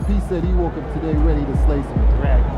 MP said he woke up today ready to slay some dragons.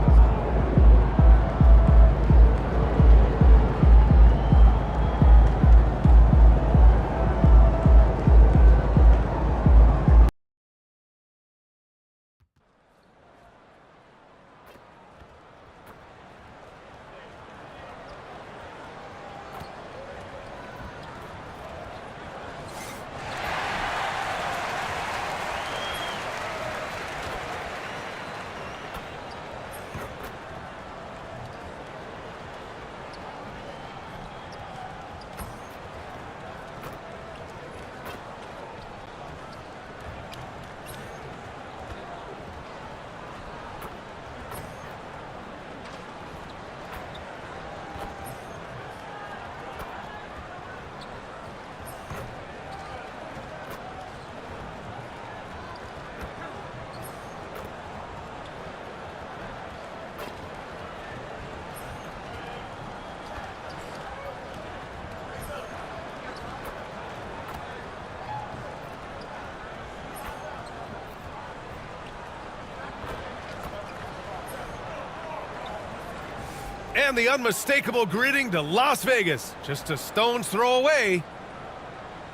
And the unmistakable greeting to Las Vegas, just a stone's throw away.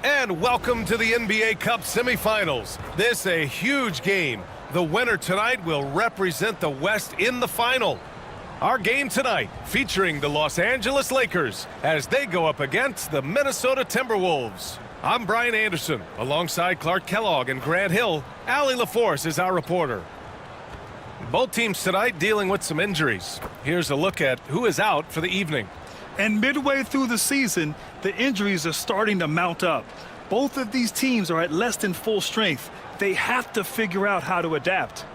And welcome to the NBA Cup semifinals. This a huge game. The winner tonight will represent the West in the final. Our game tonight featuring the Los Angeles Lakers as they go up against the Minnesota Timberwolves. I'm Brian Anderson, alongside Clark Kellogg and Grant Hill. Allie LaForce is our reporter. Both teams tonight dealing with some injuries. Here's a look at who is out for the evening. And midway through the season, the injuries are starting to mount up. Both of these teams are at less than full strength. They have to figure out how to adapt.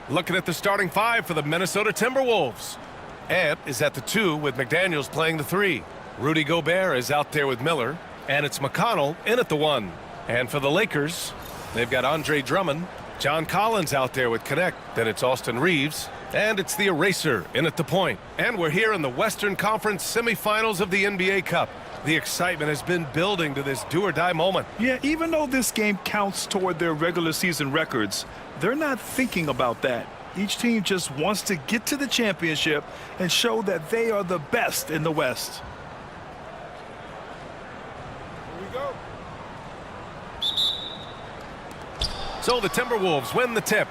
Looking at the starting five for the Minnesota Timberwolves. Ant is at the 2 with McDaniels playing the 3. Rudy Gobert is out there with Miller. And it's McConnell in at the 1. And for the Lakers, they've got Andre Drummond. John Collins out there with Connect. Then it's Austin Reeves. And it's the Eraser in at the point. And we're here in the Western Conference semifinals of the NBA Cup. The excitement has been building to this do-or-die moment. Yeah, even though this game counts toward their regular season records, they're not thinking about that. Each team just wants to get to the championship and show that they are the best in the West. Here we go. So the Timberwolves win the tip.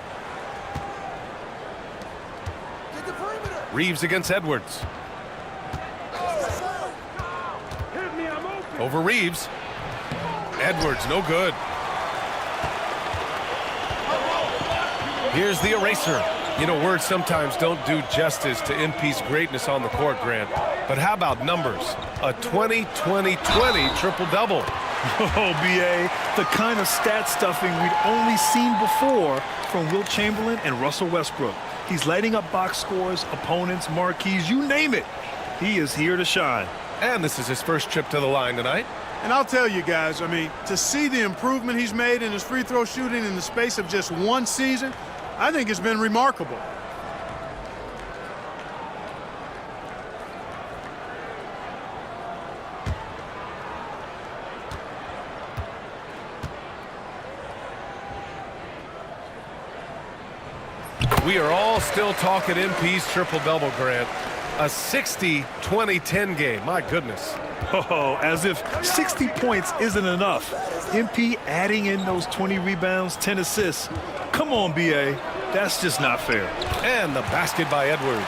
Reeves against Edwards. Over Reeves. Edwards, no good. Here's the Eraser. You know, words sometimes don't do justice to MP's greatness on the court, Grant. But how about numbers? A 20-20-20 triple-double. Oh, B.A., the kind of stat stuffing we'd only seen before from Wilt Chamberlain and Russell Westbrook. He's lighting up box scores, opponents, marquees, you name it. He is here to shine. And this is his first trip to the line tonight. And I'll tell you guys, I mean, to see the improvement he's made in his free throw shooting in the space of just one season, I think it's been remarkable. We are all still talking MP's triple-double, Grant. A 60-20-10 game. My goodness. Oh, as if 60 points isn't enough. MP adding in those 20 rebounds, 10 assists. Come on, B.A. That's just not fair. And the basket by Edwards.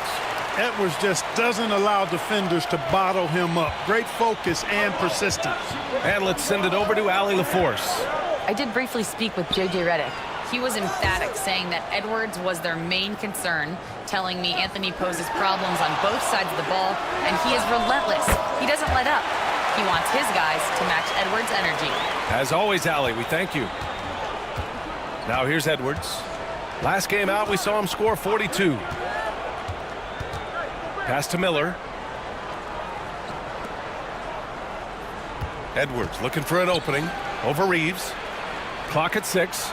Edwards just doesn't allow defenders to bottle him up. Great focus and persistence. And let's send it over to Allie LaForce. I did briefly speak with J.J. Redick. He was emphatic, saying that Edwards was their main concern, telling me Anthony poses problems on both sides of the ball, and he is relentless. He doesn't let up. He wants his guys to match Edwards' energy. As always, Allie, we thank you. Now here's Edwards. Last game out, we saw him score 42. Pass to Miller. Edwards looking for an opening. Over Reeves. Clock at 6.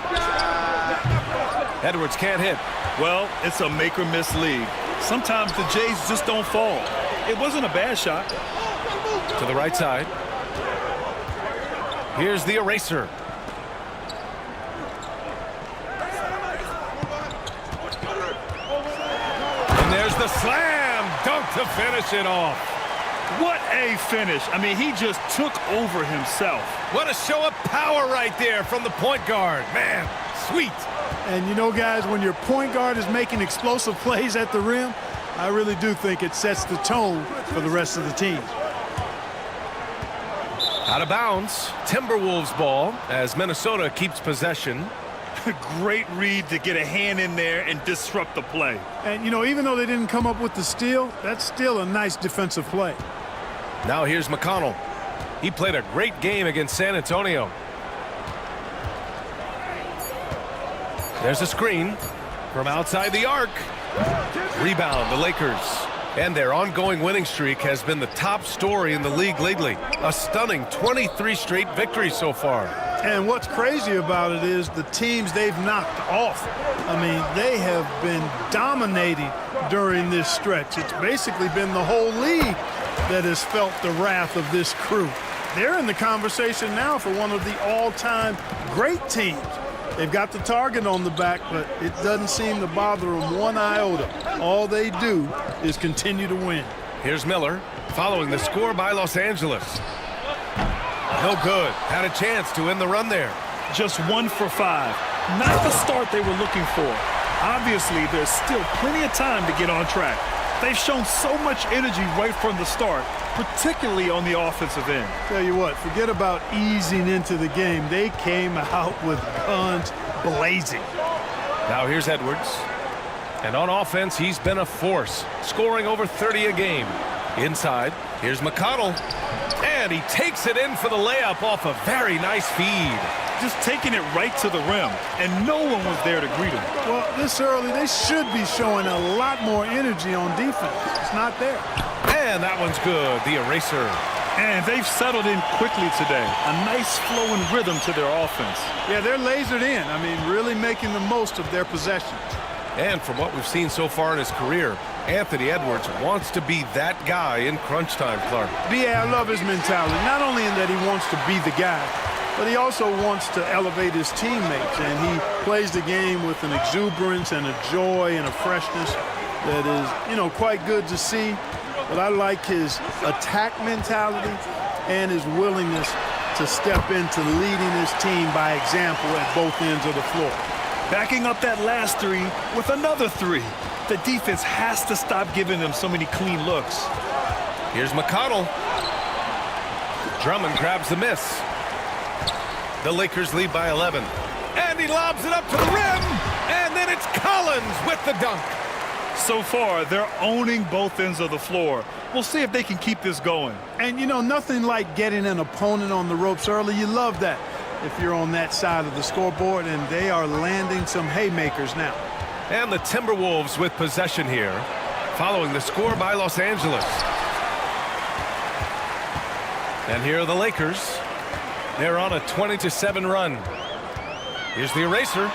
Edwards can't hit. Well, it's a make-or-miss league. Sometimes the Jays just don't fall. It wasn't a bad shot. To the right side. Here's the Eraser. the slam dunk to finish it off. What a finish. I mean, he just took over himself. What a show of power right there from the point guard. Man, sweet. And you know, guys, when your point guard is making explosive plays at the rim, I really do think it sets the tone for the rest of the team. Out of bounds, Timberwolves ball as Minnesota keeps possession. Great read to get a hand in there and disrupt the play. And, you know, even though they didn't come up with the steal, that's still a nice defensive play. Now here's McConnell. He played a great game against San Antonio. There's a screen from outside the arc. Rebound, the Lakers. And their ongoing winning streak has been the top story in the league lately. A stunning 23 straight victories so far. And what's crazy about it is the teams they've knocked off. I mean, they have been dominating during this stretch. It's basically been the whole league that has felt the wrath of this crew. They're in the conversation now for one of the all-time great teams. They've got the target on the back, but it doesn't seem to bother them one iota. All they do is continue to win. Here's Miller following the score by Los Angeles. No good. Had a chance to end the run there. Just 1 for 5. Not the start they were looking for. Obviously, there's still plenty of time to get on track. They've shown so much energy right from the start, particularly on the offensive end. Tell you what, forget about easing into the game. They came out with guns blazing. Now here's Edwards. And on offense, he's been a force, scoring over 30 a game. Inside, here's McConnell. And he takes it in for the layup off a very nice feed. Just taking it right to the rim, and no one was there to greet him. Well, this early, they should be showing a lot more energy on defense. It's not there. And that one's good, the eraser. And they've settled in quickly today. A nice flowing rhythm to their offense. Yeah, they're lasered in. I mean, really making the most of their possessions. And from what we've seen so far in his career, Anthony Edwards wants to be that guy in crunch time, Clark. Yeah, I love his mentality. Not only in that he wants to be the guy, but he also wants to elevate his teammates. And he plays the game with an exuberance and a joy and a freshness that is, you know, quite good to see. But I like his attack mentality and his willingness to step into leading his team by example at both ends of the floor. Backing up that last three with another three. The defense has to stop giving them so many clean looks. Here's McConnell. Drummond grabs the miss. The Lakers lead by 11. And he lobs it up to the rim. And then it's Collins with the dunk. So far, they're owning both ends of the floor. We'll see if they can keep this going. And, you know, nothing like getting an opponent on the ropes early. You love that if you're on that side of the scoreboard, and they are landing some haymakers now. And the Timberwolves with possession here, following the score by Los Angeles. And here are the Lakers. They're on a 20-7 run. Here's the eraser.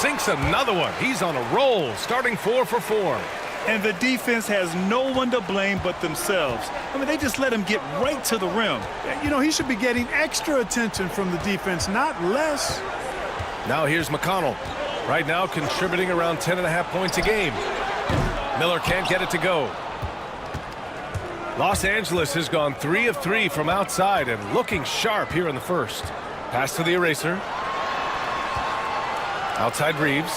Sinks another one. He's on a roll, starting 4 for 4. And the defense has no one to blame but themselves. I mean, they just let him get right to the rim. You know, he should be getting extra attention from the defense, not less. Now here's McConnell. Right now contributing around 10.5 points a game. Miller can't get it to go. Los Angeles has gone 3 of 3 from outside and looking sharp here in the first. Pass to the eraser. Outside Reeves.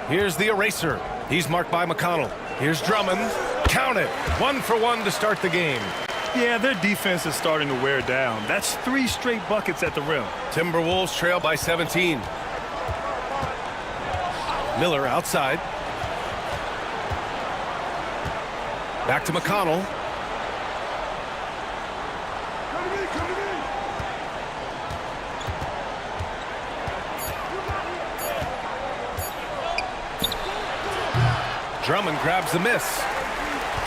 Here's the eraser. He's marked by McConnell. Here's Drummond. Count it. 1 for 1 to start the game. Yeah, their defense is starting to wear down. That's 3 straight buckets at the rim. Timberwolves trail by 17. Miller outside. Back to McConnell. Drummond grabs the miss.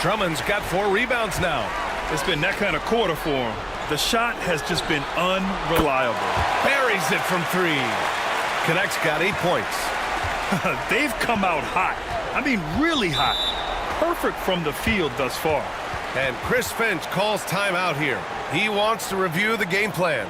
Drummond's got 4 rebounds now. It's been that kind of quarter for him. The shot has just been unreliable. Buries it from 3. Connect's got 8 points. They've come out hot. I mean, really hot. Perfect from the field thus far. And Chris Finch calls timeout here. He wants to review the game plan.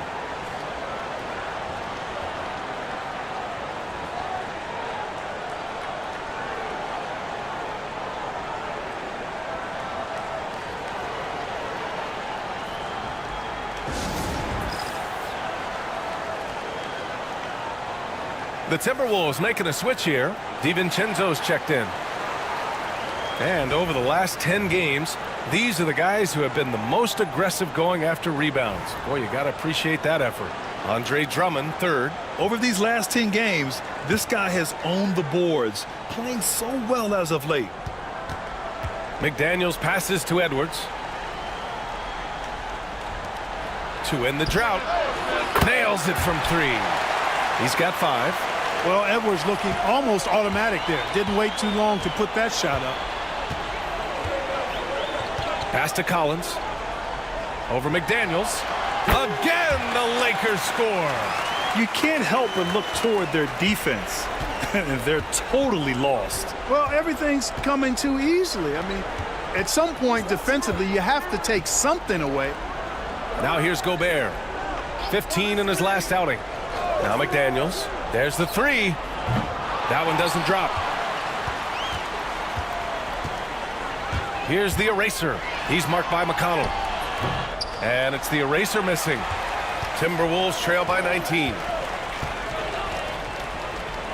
The Timberwolves making a switch here. DiVincenzo's checked in. And over the last 10 games, these are the guys who have been the most aggressive going after rebounds. Boy, you got to appreciate that effort. Andre Drummond, third. Over these last 10 games, this guy has owned the boards, playing so well as of late. McDaniels passes to Edwards. To end the drought. Nails it from 3. He's got 5. Well, Edwards looking almost automatic there. Didn't wait too long to put that shot up. Pass to Collins. Over McDaniels. Again, the Lakers score. You can't help but look toward their defense. They're totally lost. Well, everything's coming too easily. I mean, at some point defensively, you have to take something away. Now here's Gobert. 15 in his last outing. Now McDaniels. There's the 3. That one doesn't drop. Here's the eraser. He's marked by McConnell. And it's the eraser missing. Timberwolves trail by 19.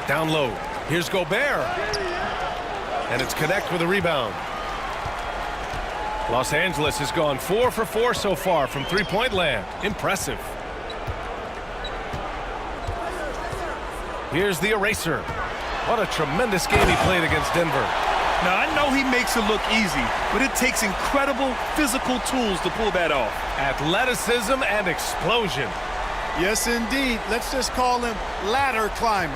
Down low. Here's Gobert. And it's Connect with a rebound. Los Angeles has gone 4 for 4 so far from three-point land. Impressive. Here's the eraser. What a tremendous game he played against Denver. Now, I know he makes it look easy, but it takes incredible physical tools to pull that off. Athleticism and explosion. Yes, indeed. Let's just call him ladder climber.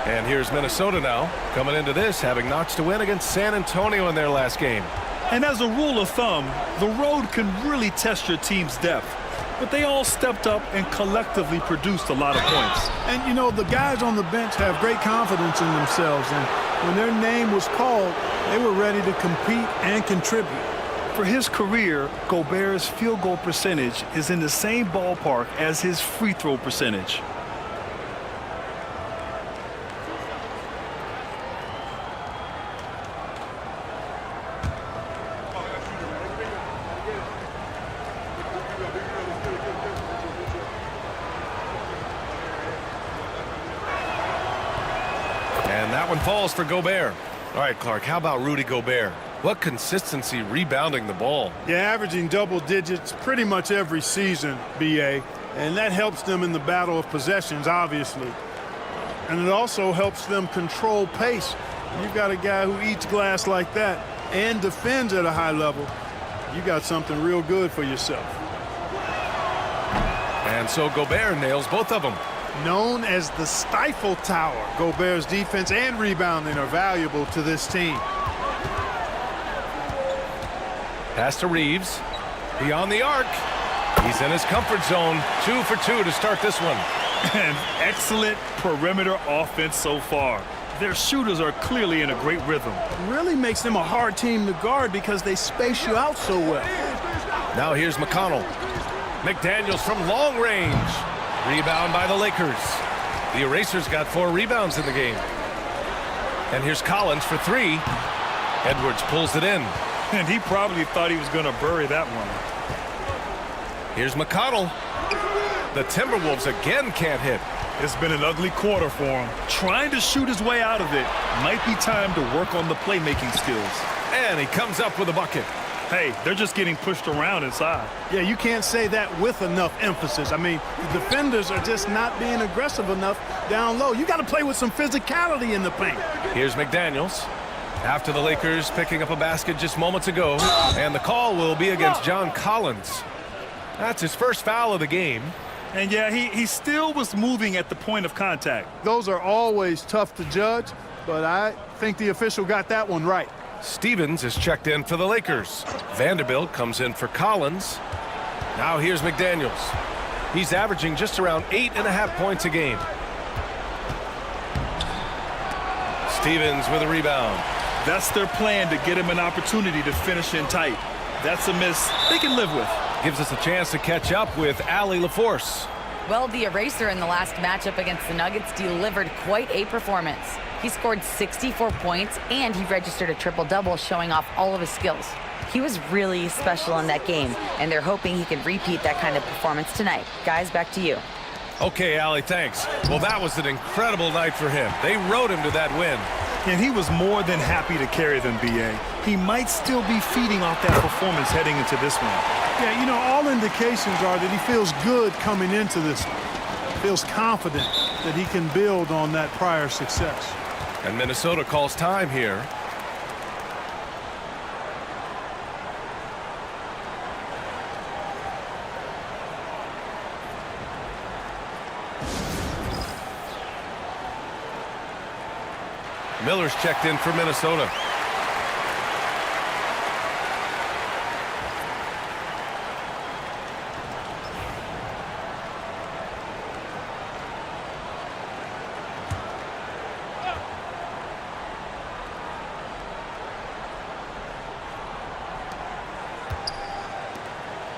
And here's Minnesota now, coming into this, having notched a win against San Antonio in their last game. And as a rule of thumb, the road can really test your team's depth. But they all stepped up and collectively produced a lot of points. And, you know, the guys on the bench have great confidence in themselves. And when their name was called, they were ready to compete and contribute. For his career, Gobert's field goal percentage is in the same ballpark as his free throw percentage. And that one falls for Gobert. All right, Clark, how about Rudy Gobert? What consistency rebounding the ball. Yeah, averaging double digits pretty much every season, BA. And that helps them in the battle of possessions, obviously. And it also helps them control pace. You've got a guy who eats glass like that and defends at a high level. You got something real good for yourself. And so Gobert nails both of them. Known as the Stifle Tower, Gobert's defense and rebounding are valuable to this team. Pass to Reeves. Beyond the arc. He's in his comfort zone. 2 for 2 to start this one. And excellent perimeter offense so far. Their shooters are clearly in a great rhythm. Really makes them a hard team to guard because they space you out so well. Now here's McConnell. McDaniels from long range. Rebound by the Lakers. The Erasers got 4 rebounds in the game. And here's Collins for 3. Edwards pulls it in. And he probably thought he was going to bury that one. Here's McConnell. The Timberwolves again can't hit. It's been an ugly quarter for him. Trying to shoot his way out of it. Might be time to work on the playmaking skills. And he comes up with a bucket. Hey, they're just getting pushed around inside. Yeah, you can't say that with enough emphasis. I mean, the defenders are just not being aggressive enough down low. You got to play with some physicality in the paint. Here's McDaniels. After the Lakers picking up a basket just moments ago. And the call will be against John Collins. That's his first foul of the game. And yeah, he still was moving at the point of contact. Those are always tough to judge, but I think the official got that one right. Stevens is checked in for the Lakers. Vanderbilt comes in for Collins. Now here's McDaniels. He's averaging just around 8.5 points a game. Stevens with a rebound. That's their plan, to get him an opportunity to finish in tight. That's a miss they can live with. Gives us a chance to catch up with Allie LaForce. Well, the eraser in the last matchup against the Nuggets delivered quite a performance. He scored 64 points, and he registered a triple-double, showing off all of his skills. He was really special in that game, and they're hoping he can repeat that kind of performance tonight. Guys, back to you. Okay, Allie, thanks. Well, that was an incredible night for him. They rode him to that win. And he was more than happy to carry them, B.A. He might still be feeding off that performance heading into this one. Yeah, you know, all indications are that he feels good coming into this one. Feels confident that he can build on that prior success. And Minnesota calls time here. Miller's checked in for Minnesota.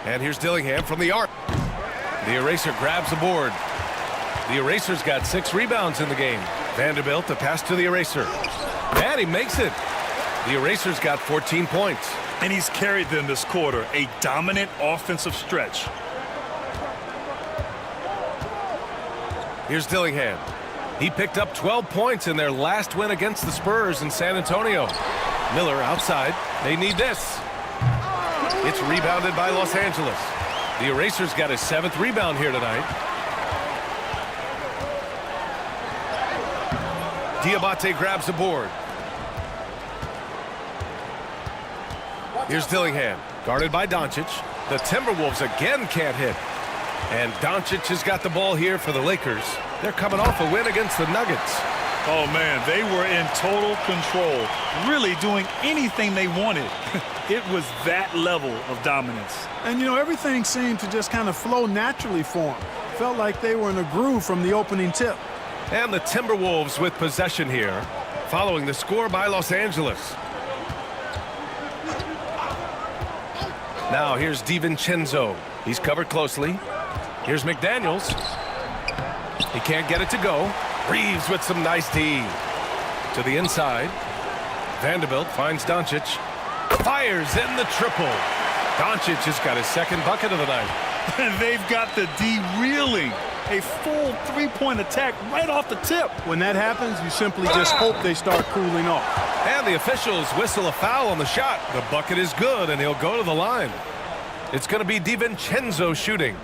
And here's Dillingham from the arc. The eraser grabs the board. The eraser's got 6 rebounds in the game. Vanderbilt, the pass to the eraser. And he makes it. The eraser's got 14 points. And he's carried them this quarter, a dominant offensive stretch. Here's Dillingham. He picked up 12 points in their last win against the Spurs in San Antonio. Miller outside. They need this. It's rebounded by Los Angeles. The eraser's got his 7th rebound here tonight. Diabate grabs the board. Here's Dillingham, guarded by Doncic. The Timberwolves again can't hit. And Doncic has got the ball here for the Lakers. They're coming off a win against the Nuggets. Oh, man, they were in total control, really doing anything they wanted. It was that level of dominance. And, you know, everything seemed to just kind of flow naturally for them. Felt like they were in a groove from the opening tip. And the Timberwolves with possession here, following the score by Los Angeles. Now here's DiVincenzo. He's covered closely. Here's McDaniels. He can't get it to go. Reeves with some nice D. To the inside. Vanderbilt finds Doncic. Fires in the triple. Doncic has got his 2nd bucket of the night. And they've got the D reeling. A full 3-point attack right off the tip. When that happens, you simply just hope they start cooling off. And the officials whistle a foul on the shot. The bucket is good, and he'll go to the line. It's going to be DiVincenzo shooting.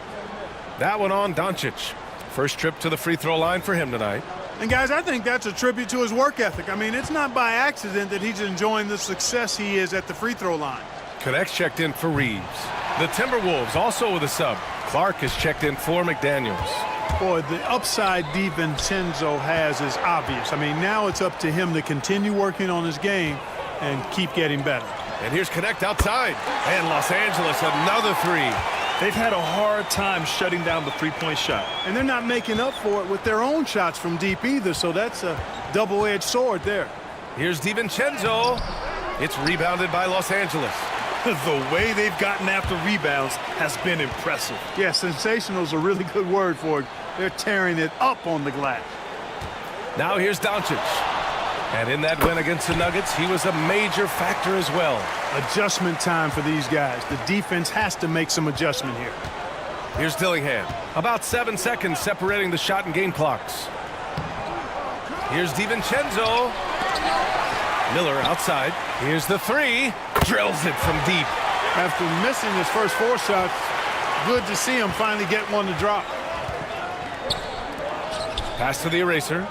That one on Doncic. First trip to the free throw line for him tonight. And, guys, I think that's a tribute to his work ethic. I mean, it's not by accident that he's enjoying the success he is at the free throw line. Connects checked in for Reeves. The Timberwolves also with a sub. Clark is checked in for McDaniels. Boy, the upside DiVincenzo has is obvious. I mean, now it's up to him to continue working on his game and keep getting better. And here's Connect outside. And Los Angeles, another 3. They've had a hard time shutting down the 3-point shot. And they're not making up for it with their own shots from deep either, so that's a double-edged sword there. Here's DiVincenzo. It's rebounded by Los Angeles. The way they've gotten after rebounds has been impressive. Yeah, sensational is a really good word for it. They're tearing it up on the glass. Now here's Doncic. And in that win against the Nuggets, he was a major factor as well. Adjustment time for these guys. The defense has to make some adjustment here. Here's Dillingham. About 7 seconds separating the shot and game clocks. Here's DiVincenzo. Miller outside. Here's the 3. Drills it from deep. After missing his first 4 shots, good to see him finally get one to drop. Pass to the eraser.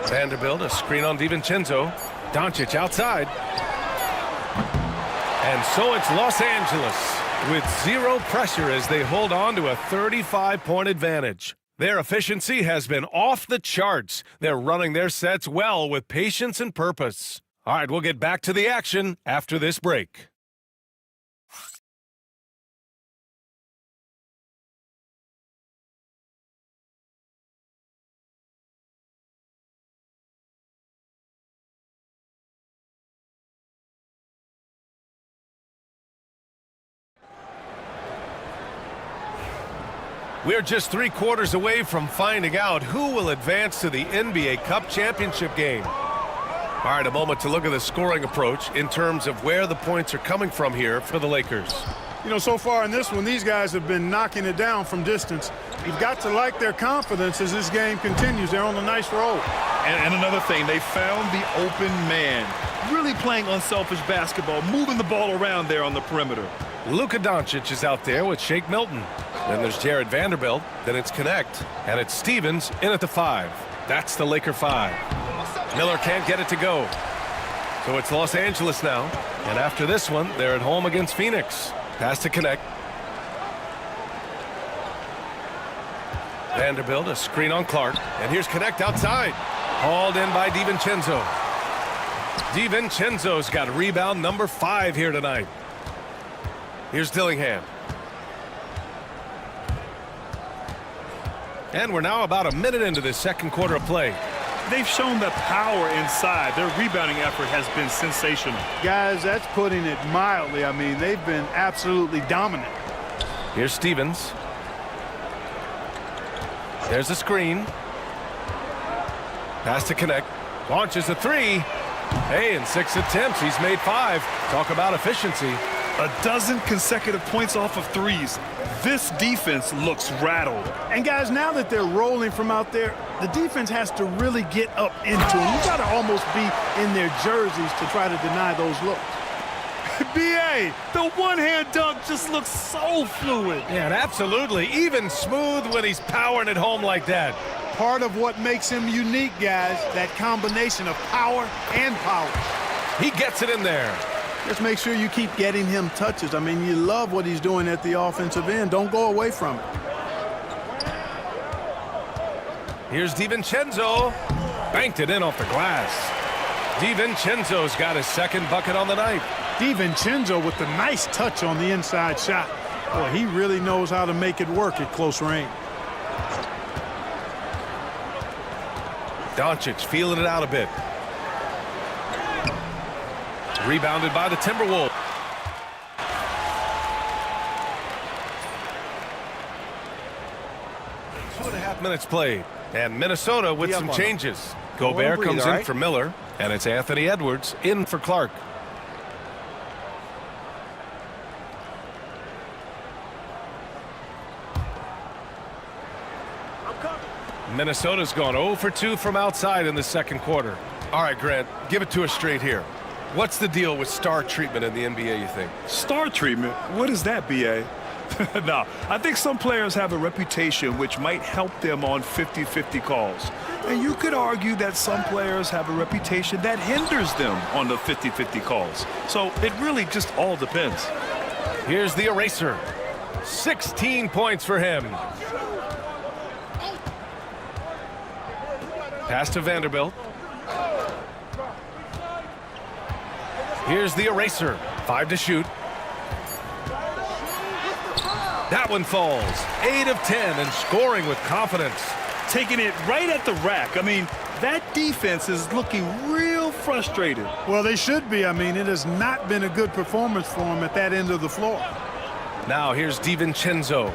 Vanderbilt, a screen on DiVincenzo. Doncic outside. And so it's Los Angeles with 0 pressure as they hold on to a 35-point advantage. Their efficiency has been off the charts. They're running their sets well with patience and purpose. All right, we'll get back to the action after this break. We're just 3 quarters away from finding out who will advance to the NBA Cup Championship game. All right, a moment to look at the scoring approach in terms of where the points are coming from here for the Lakers. You know, so far in this one, these guys have been knocking it down from distance. You've got to like their confidence as this game continues. They're on a nice roll. And another thing, they found the open man. Really playing unselfish basketball, moving the ball around there on the perimeter. Luka Doncic is out there with Shake Milton. Then there's Jared Vanderbilt. Then it's Connect. And it's Stevens in at the 5. That's the Laker 5. Miller can't get it to go. So it's Los Angeles now. And after this one, they're at home against Phoenix. Pass to Connect. Vanderbilt, a screen on Clark. And here's Connect outside. Hauled in by DiVincenzo. DiVincenzo's got rebound number 5 here tonight. Here's Dillingham. And we're now about a minute into this second quarter of play. They've shown the power inside. Their rebounding effort has been sensational. Guys, that's putting it mildly. I mean, they've been absolutely dominant. Here's Stevens. There's a screen. Pass to Connect. Launches a 3. Hey, in 6 attempts, he's made 5. Talk about efficiency. A dozen consecutive points off of threes. This defense looks rattled. And guys, now that they're rolling from out there, the defense has to really get up into them. You got to almost be in their jerseys to try to deny those looks. B.A., the one-hand dunk just looks so fluid. Yeah, absolutely. Even smooth when he's powering it home like that. Part of what makes him unique, guys, that combination of power and power. He gets it in there. Just make sure you keep getting him touches. I mean, you love what he's doing at the offensive end. Don't go away from it. Here's DiVincenzo. Banked it in off the glass. DiVincenzo's got his second bucket on the night. DiVincenzo with the nice touch on the inside shot. Boy, he really knows how to make it work at close range. Doncic feeling it out a bit. Rebounded by the Timberwolves. Two and a half minutes played. And Minnesota with some changes. Gobert comes in for Miller. And it's Anthony Edwards in for Clark. Minnesota's gone 0 for 2 from outside in the second quarter. All right, Grant, give it to us straight here. What's the deal with star treatment in the NBA, you think? Star treatment? What is that, B.A.? No, I think some players have a reputation which might help them on 50-50 calls. And you could argue that some players have a reputation that hinders them on the 50-50 calls. So it really just all depends. Here's the eraser. 16 points for him. Pass to Vanderbilt. Here's the eraser. 5 to shoot. That one falls. 8 of 10 and scoring with confidence. Taking it right at the rack. I mean, that defense is looking real frustrated. Well, they should be. I mean, it has not been a good performance for them at that end of the floor. Now here's DiVincenzo.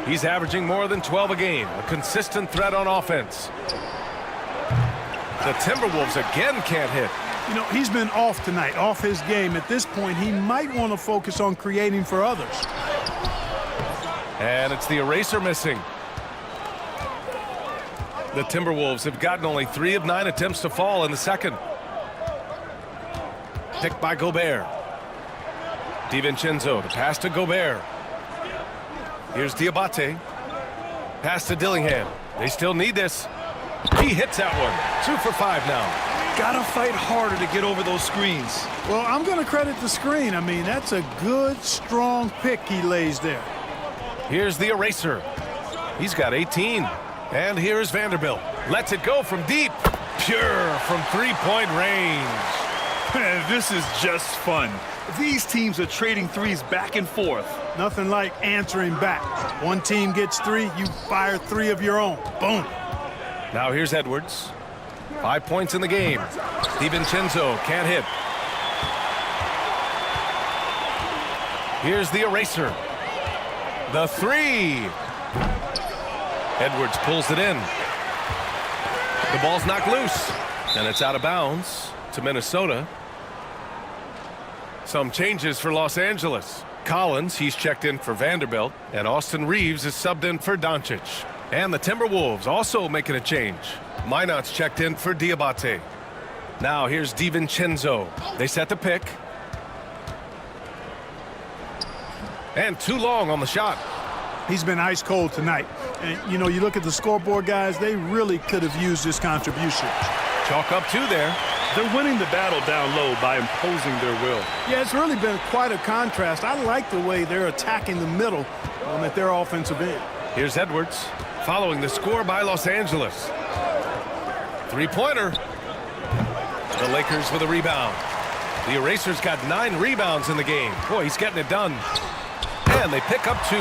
He's averaging more than 12 a game. A consistent threat on offense. The Timberwolves again can't hit. You know, he's been off tonight, off his game. At this point, he might want to focus on creating for others. And it's the eraser missing. The Timberwolves have gotten only 3 of 9 attempts to fall in the second. Picked by Gobert. DiVincenzo, the pass to Gobert. Here's Diabate. Pass to Dillingham. They still need this. He hits that one. 2 for 5 now. Gotta fight harder to get over those screens. Well, I'm going to credit the screen. I mean, that's a good, strong pick he lays there. Here's the eraser. He's got 18. And here's Vanderbilt. Lets it go from deep. Pure from three-point range. Man, this is just fun. These teams are trading threes back and forth. Nothing like answering back. One team gets 3, you fire 3 of your own. Boom. Now here's Edwards. 5 points in the game. DiVincenzo can't hit. Here's the eraser. The 3. Edwards pulls it in. The ball's knocked loose. And it's out of bounds to Minnesota. Some changes for Los Angeles. Collins, he's checked in for Vanderbilt, and Austin Reeves is subbed in for Doncic. And the Timberwolves also making a change. Minot's checked in for Diabate. Now here's DiVincenzo. They set the pick. And too long on the shot. He's been ice cold tonight. And, you know, you look at the scoreboard, guys, they really could have used this contribution. Chalk up 2 there. They're winning the battle down low by imposing their will. Yeah, it's really been quite a contrast. I like the way they're attacking the middle at their offensive end. Here's Edwards, following the score by Los Angeles. Three-pointer. The Lakers with a rebound. The Erasers got 9 rebounds in the game. Boy, he's getting it done. And they pick up 2.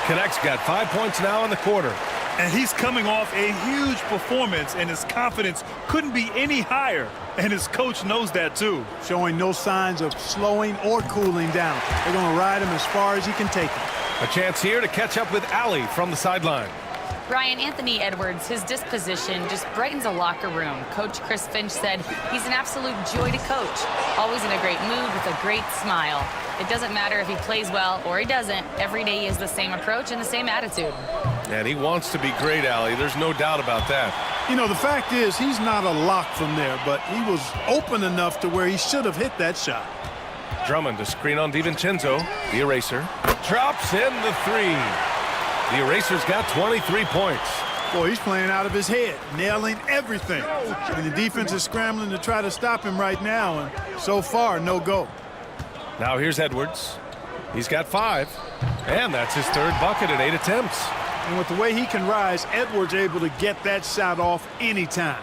Connect's got 5 points now in the quarter. And he's coming off a huge performance, and his confidence couldn't be any higher. And his coach knows that, too. Showing no signs of slowing or cooling down. They're going to ride him as far as he can take him. A chance here to catch up with Ali from the sideline. Brian, Anthony Edwards, his disposition just brightens a locker room. Coach Chris Finch said he's an absolute joy to coach. Always in a great mood with a great smile. It doesn't matter if he plays well or he doesn't. Every day he has the same approach and the same attitude. And he wants to be great, Ali. There's no doubt about that. You know, the fact is he's not a lock from there, but he was open enough to where he should have hit that shot. Drummond to screen on DiVincenzo. The Eraser drops in the 3. The Erasers got 23 points. Boy, he's playing out of his head, nailing everything. And the defense is scrambling to try to stop him right now, and so far, no go. Now here's Edwards. He's got 5, and that's his 3rd bucket at 8 attempts. And with the way he can rise, Edwards able to get that shot off anytime.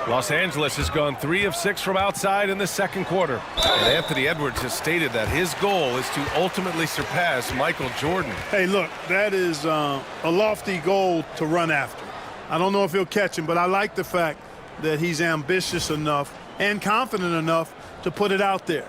Los Angeles has gone 3 of 6 from outside in the 2nd quarter. And Anthony Edwards has stated that his goal is to ultimately surpass Michael Jordan. Hey, look, that is a lofty goal to run after. I don't know if he'll catch him, but I like the fact that he's ambitious enough and confident enough to put it out there.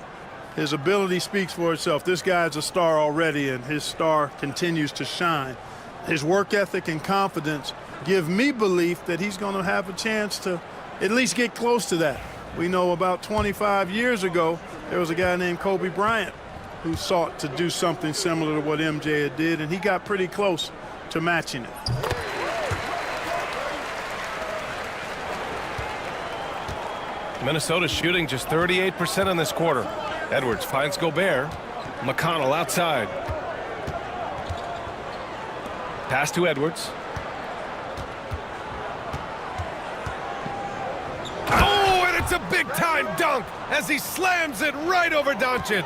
His ability speaks for itself. This guy's a star already, and his star continues to shine. His work ethic and confidence give me belief that he's going to have a chance to at least get close to that. We know about 25 years ago, there was a guy named Kobe Bryant who sought to do something similar to what MJ did, and he got pretty close to matching it. Minnesota shooting just 38% in this quarter. Edwards finds Gobert. McConnell outside. Pass to Edwards. It's a big-time dunk as he slams it right over Doncic.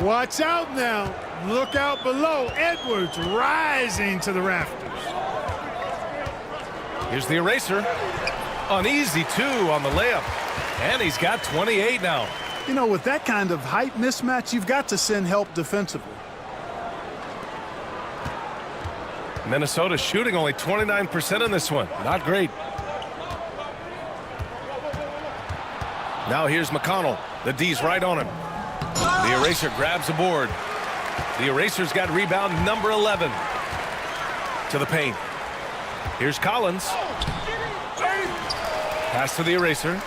Watch out now. Look out below. Edwards rising to the rafters. Here's the Eraser. An easy 2 on the layup. And he's got 28 now. You know, with that kind of height mismatch, you've got to send help defensively. Minnesota shooting only 29% in this one. Not great. Now here's McConnell. The D's right on him. The Eraser grabs the board. The Eraser's got rebound number 11. To the paint. Here's Collins. Pass to the Eraser.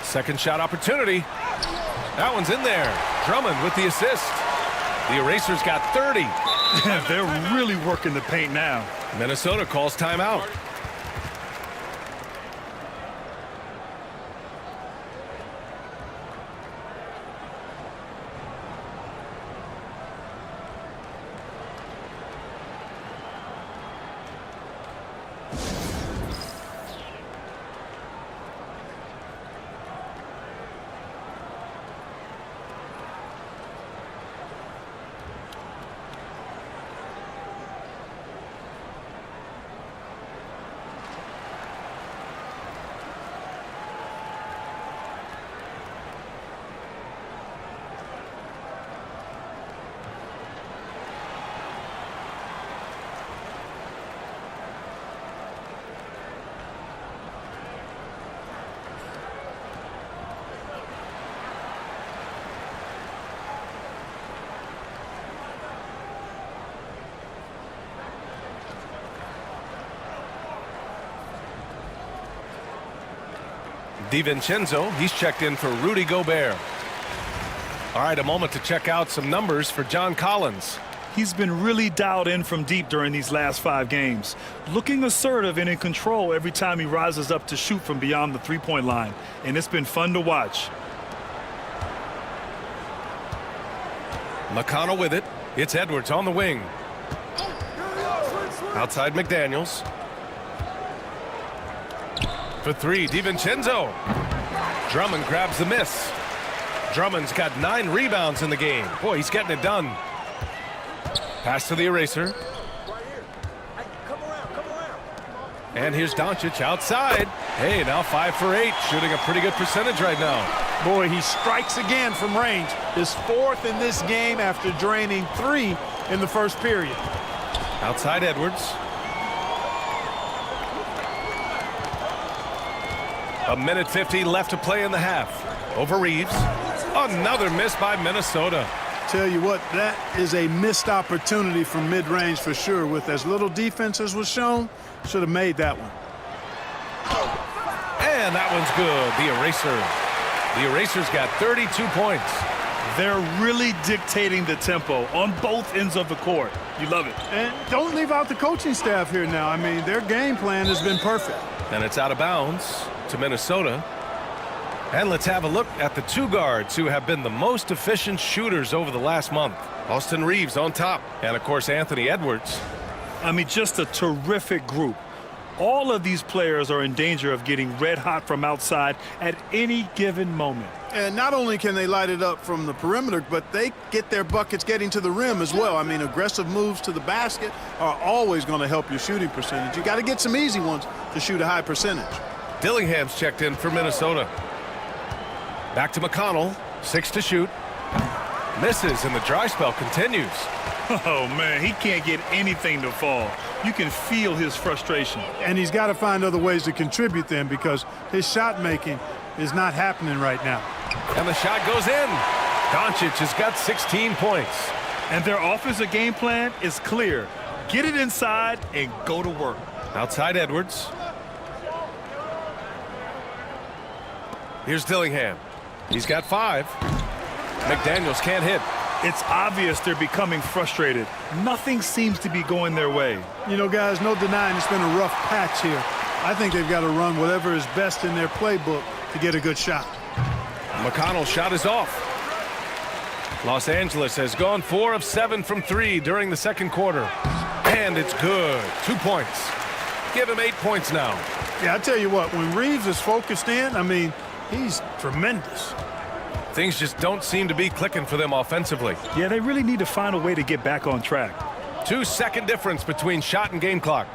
Second shot opportunity. That one's in there. Drummond with the assist. The Eraser's got 30. They're really working the paint now. Minnesota calls timeout. DiVincenzo, he's checked in for Rudy Gobert. All right, a moment to check out some numbers for John Collins. He's been really dialed in from deep during these last 5 games, looking assertive and in control every time he rises up to shoot from beyond the three-point line, and it's been fun to watch. McConnell with it. It's Edwards on the wing. Outside McDaniels. For 3, DiVincenzo. Drummond grabs the miss. Drummond's got 9 rebounds in the game. Boy, he's getting it done. Pass to the eraser. And here's Doncic outside. Hey, now 5 for 8, shooting a pretty good percentage right now. Boy, he strikes again from range. His 4th in this game after draining 3 in the first period. Outside Edwards. A minute 50 left to play in the half. Over Reeves. Another miss by Minnesota. Tell you what, that is a missed opportunity from mid-range for sure. With as little defense as was shown, should have made that one. And that one's good. The eraser. The eraser's got 32 points. They're really dictating the tempo on both ends of the court. You love it. And don't leave out the coaching staff here now. I mean, their game plan has been perfect. And it's out of bounds to Minnesota. And let's have a look at the 2 guards who have been the most efficient shooters over the last month. Austin Reeves on top. And, of course, Anthony Edwards. I mean, just a terrific group. All of these players are in danger of getting red hot from outside at any given moment. And not only can they light it up from the perimeter, but they get their buckets getting to the rim as well. I mean, aggressive moves to the basket are always going to help your shooting percentage. You got to get some easy ones to shoot a high percentage. Dillingham's checked in for Minnesota. Back to McConnell. 6 to shoot. Misses, and the dry spell continues. Oh, man, he can't get anything to fall. You can feel his frustration. And he's got to find other ways to contribute then, because his shot making is not happening right now. And the shot goes in. Doncic has got 16 points. And their offensive game plan is clear. Get it inside and go to work. Outside Edwards. Here's Dillingham. He's got 5. McDaniels can't hit. It's obvious they're becoming frustrated. Nothing seems to be going their way. You know, guys, no denying it's been a rough patch here. I think they've got to run whatever is best in their playbook to get a good shot. McConnell's shot is off. Los Angeles has gone 4 of 7 from 3 during the second quarter. And it's good. 2 points. Give him 8 points now. Yeah, I tell you what, when Reeves is focused in, I mean, he's tremendous. Things just don't seem to be clicking for them offensively. Yeah, they really need to find a way to get back on track. 2-second difference between shot and game clock.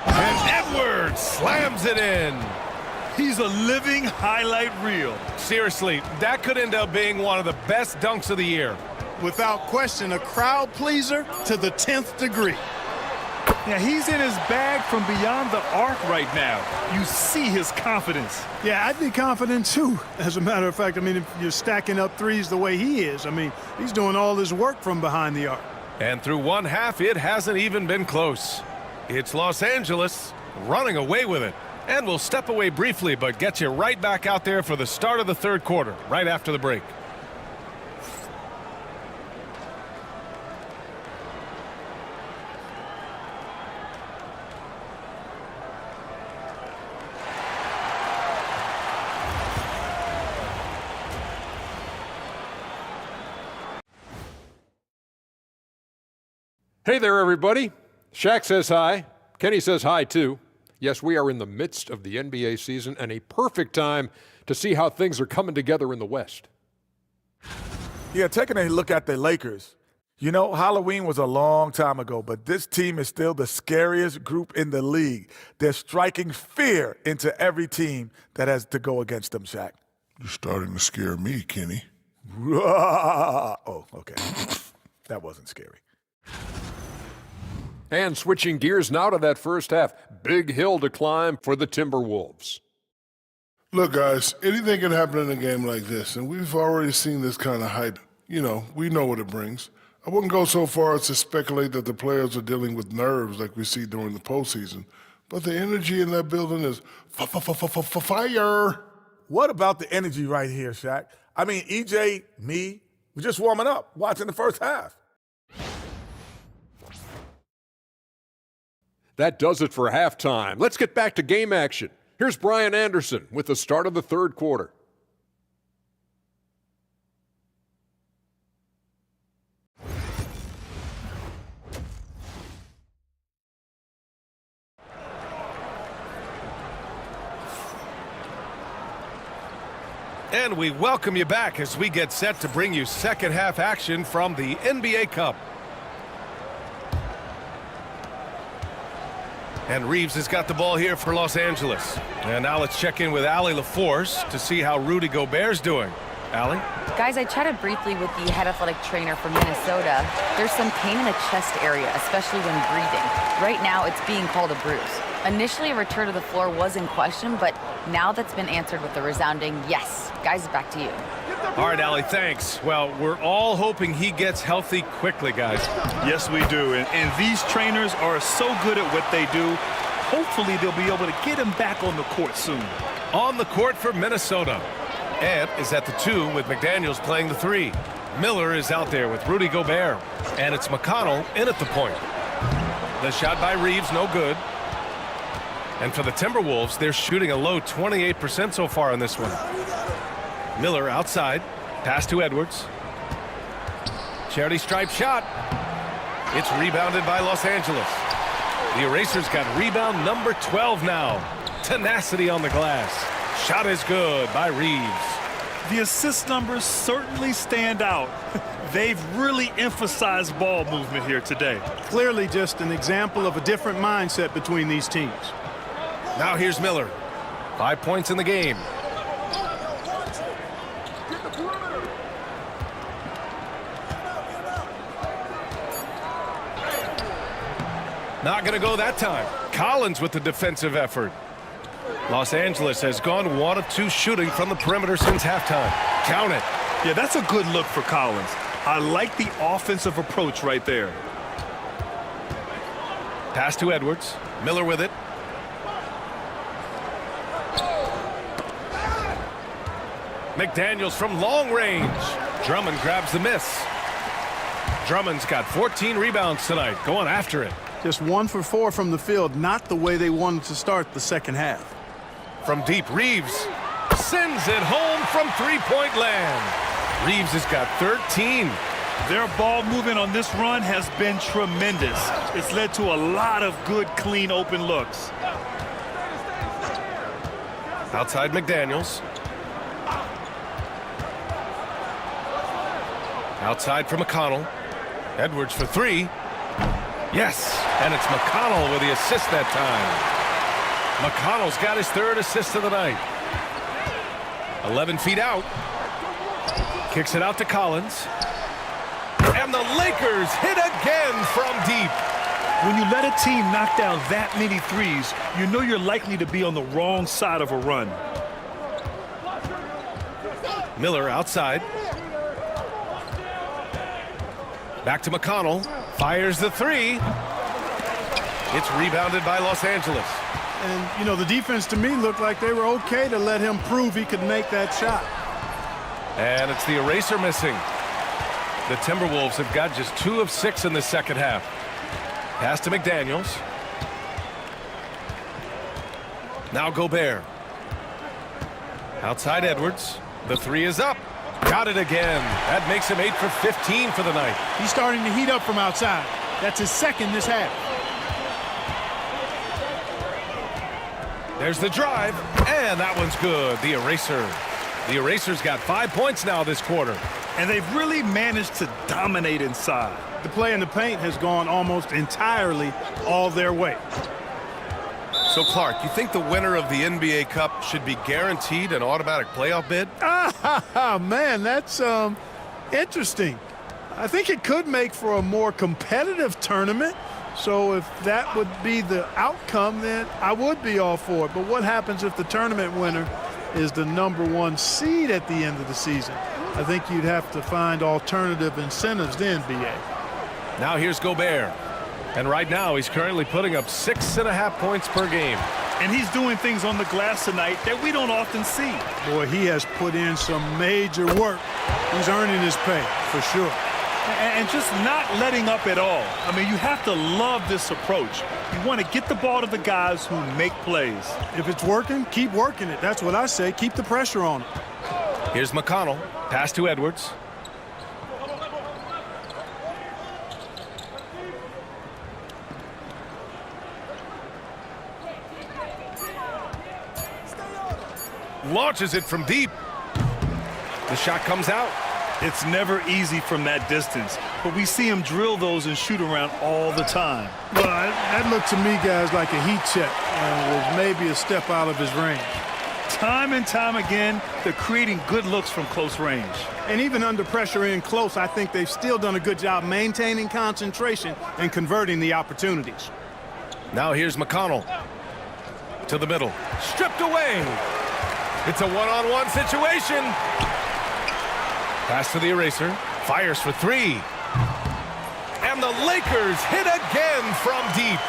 And Edwards slams it in. He's a living highlight reel. Seriously, that could end up being one of the best dunks of the year. Without question, a crowd pleaser to the 10th degree. Yeah, he's in his bag from beyond the arc right now. You see his confidence. Yeah, I'd be confident too. As a matter of fact, I mean, if you're stacking up threes the way he is, I mean, he's doing all his work from behind the arc. And through one half, it hasn't even been close. It's Los Angeles running away with it. And we'll step away briefly, but get you right back out there for the start of the third quarter, right after the break. Hey there, everybody. Shaq says hi. Kenny says hi, too. Yes, we are in the midst of the NBA season and a perfect time to see how things are coming together in the West. Yeah, taking a look at the Lakers. You know, Halloween was a long time ago, but this team is still the scariest group in the league. They're striking fear into every team that has to go against them, Shaq. You're starting to scare me, Kenny. Oh, okay. That wasn't scary. And switching gears now to that first half, big hill to climb for the Timberwolves. Look, guys, anything can happen in a game like this, and we've already seen this kind of hype. You know, we know what it brings. I wouldn't go so far as to speculate that the players are dealing with nerves like we see during the postseason, but the energy in that building is fire. What about the energy right here, Shaq? I mean, EJ, me, we're just warming up, watching the first half. That does it for halftime. Let's get back to game action. Here's Brian Anderson with the start of the third quarter. And we welcome you back as we get set to bring you second half action from the NBA Cup. And Reeves has got the ball here for Los Angeles. And now let's check in with Allie LaForce to see how Rudy Gobert's doing. Allie? Guys, I chatted briefly with the head athletic trainer from Minnesota. There's some pain in the chest area, especially when breathing. Right now, it's being called a bruise. Initially, a return to the floor was in question, but now that's been answered with a resounding yes. Guys, back to you. All right, Allie, thanks. Well, we're all hoping he gets healthy quickly, guys. Yes, we do. And these trainers are so good at what they do. Hopefully, they'll be able to get him back on the court soon. On the court for Minnesota. Ant is at the 2 with McDaniels playing the 3. Miller is out there with Rudy Gobert. And it's McConnell in at the point. The shot by Reeves, no good. And for the Timberwolves, they're shooting a low 28% so far in this one. Miller outside. Pass to Edwards. Charity stripe shot. It's rebounded by Los Angeles. The Erasers got rebound number 12 now. Tenacity on the glass. Shot is good by Reeves. The assist numbers certainly stand out. They've really emphasized ball movement here today. Clearly just an example of a different mindset between these teams. Now here's Miller. 5 points in the game. Not going to go that time. Collins with the defensive effort. Los Angeles has gone 1 of 2 shooting from the perimeter since halftime. Count it. Yeah, that's a good look for Collins. I like the offensive approach right there. Pass to Edwards. Miller with it. McDaniels from long range. Drummond grabs the miss. Drummond's got 14 rebounds tonight, going after it. Just 1 for 4 from the field, not the way they wanted to start the second half. From deep, Reeves sends it home from three-point land. Reeves has got 13. Their ball movement on this run has been tremendous. It's led to a lot of good, clean, open looks. Outside McDaniels. Outside for McConnell. Edwards for 3. Yes, and it's McConnell with the assist that time. McConnell's got his 3rd assist of the night. 11 feet out. Kicks it out to Collins. And the Lakers hit again from deep. When you let a team knock down that many threes, you know you're likely to be on the wrong side of a run. Miller outside. Back to McConnell. Fires the 3. It's rebounded by Los Angeles. And, you know, the defense to me looked like they were okay to let him prove he could make that shot. And it's the eraser missing. The Timberwolves have got just 2 of 6 in the second half. Pass to McDaniels. Now Gobert. Outside Edwards. The 3 is up. Got it again. That makes him 8 for 15 for the night. He's starting to heat up from outside. That's his 2nd this half. There's the drive, and that one's good. The eraser. The Erasers got 5 points now this quarter. And they've really managed to dominate inside. The play in the paint has gone almost entirely all their way. So, Clark, you think the winner of the NBA Cup should be guaranteed an automatic playoff bid? Man, that's interesting. I think it could make for a more competitive tournament. So if that would be the outcome, then I would be all for it. But what happens if the tournament winner is the #1 seed at the end of the season? I think you'd have to find alternative incentives then, BA. Now here's Gobert. And right now he's currently putting up 6.5 points per game. And he's doing things on the glass tonight that we don't often see. Boy, he has put in some major work. He's earning his pay, for sure. And just not letting up at all. I mean, you have to love this approach. You want to get the ball to the guys who make plays. If it's working, keep working it. That's what I say. Keep the pressure on him. Here's McConnell. Pass to Edwards. Launches it from deep. The shot comes out. It's never easy from that distance, but we see him drill those and shoot around all the time. Well, that looked to me, guys, like a heat check and was maybe a step out of his range. Time and time again, they're creating good looks from close range. And even under pressure in close, I think they've still done a good job maintaining concentration and converting the opportunities. Now here's McConnell. To the middle. Stripped away. It's a one-on-one situation. Pass to the eraser. Fires for three. And the Lakers hit again from deep.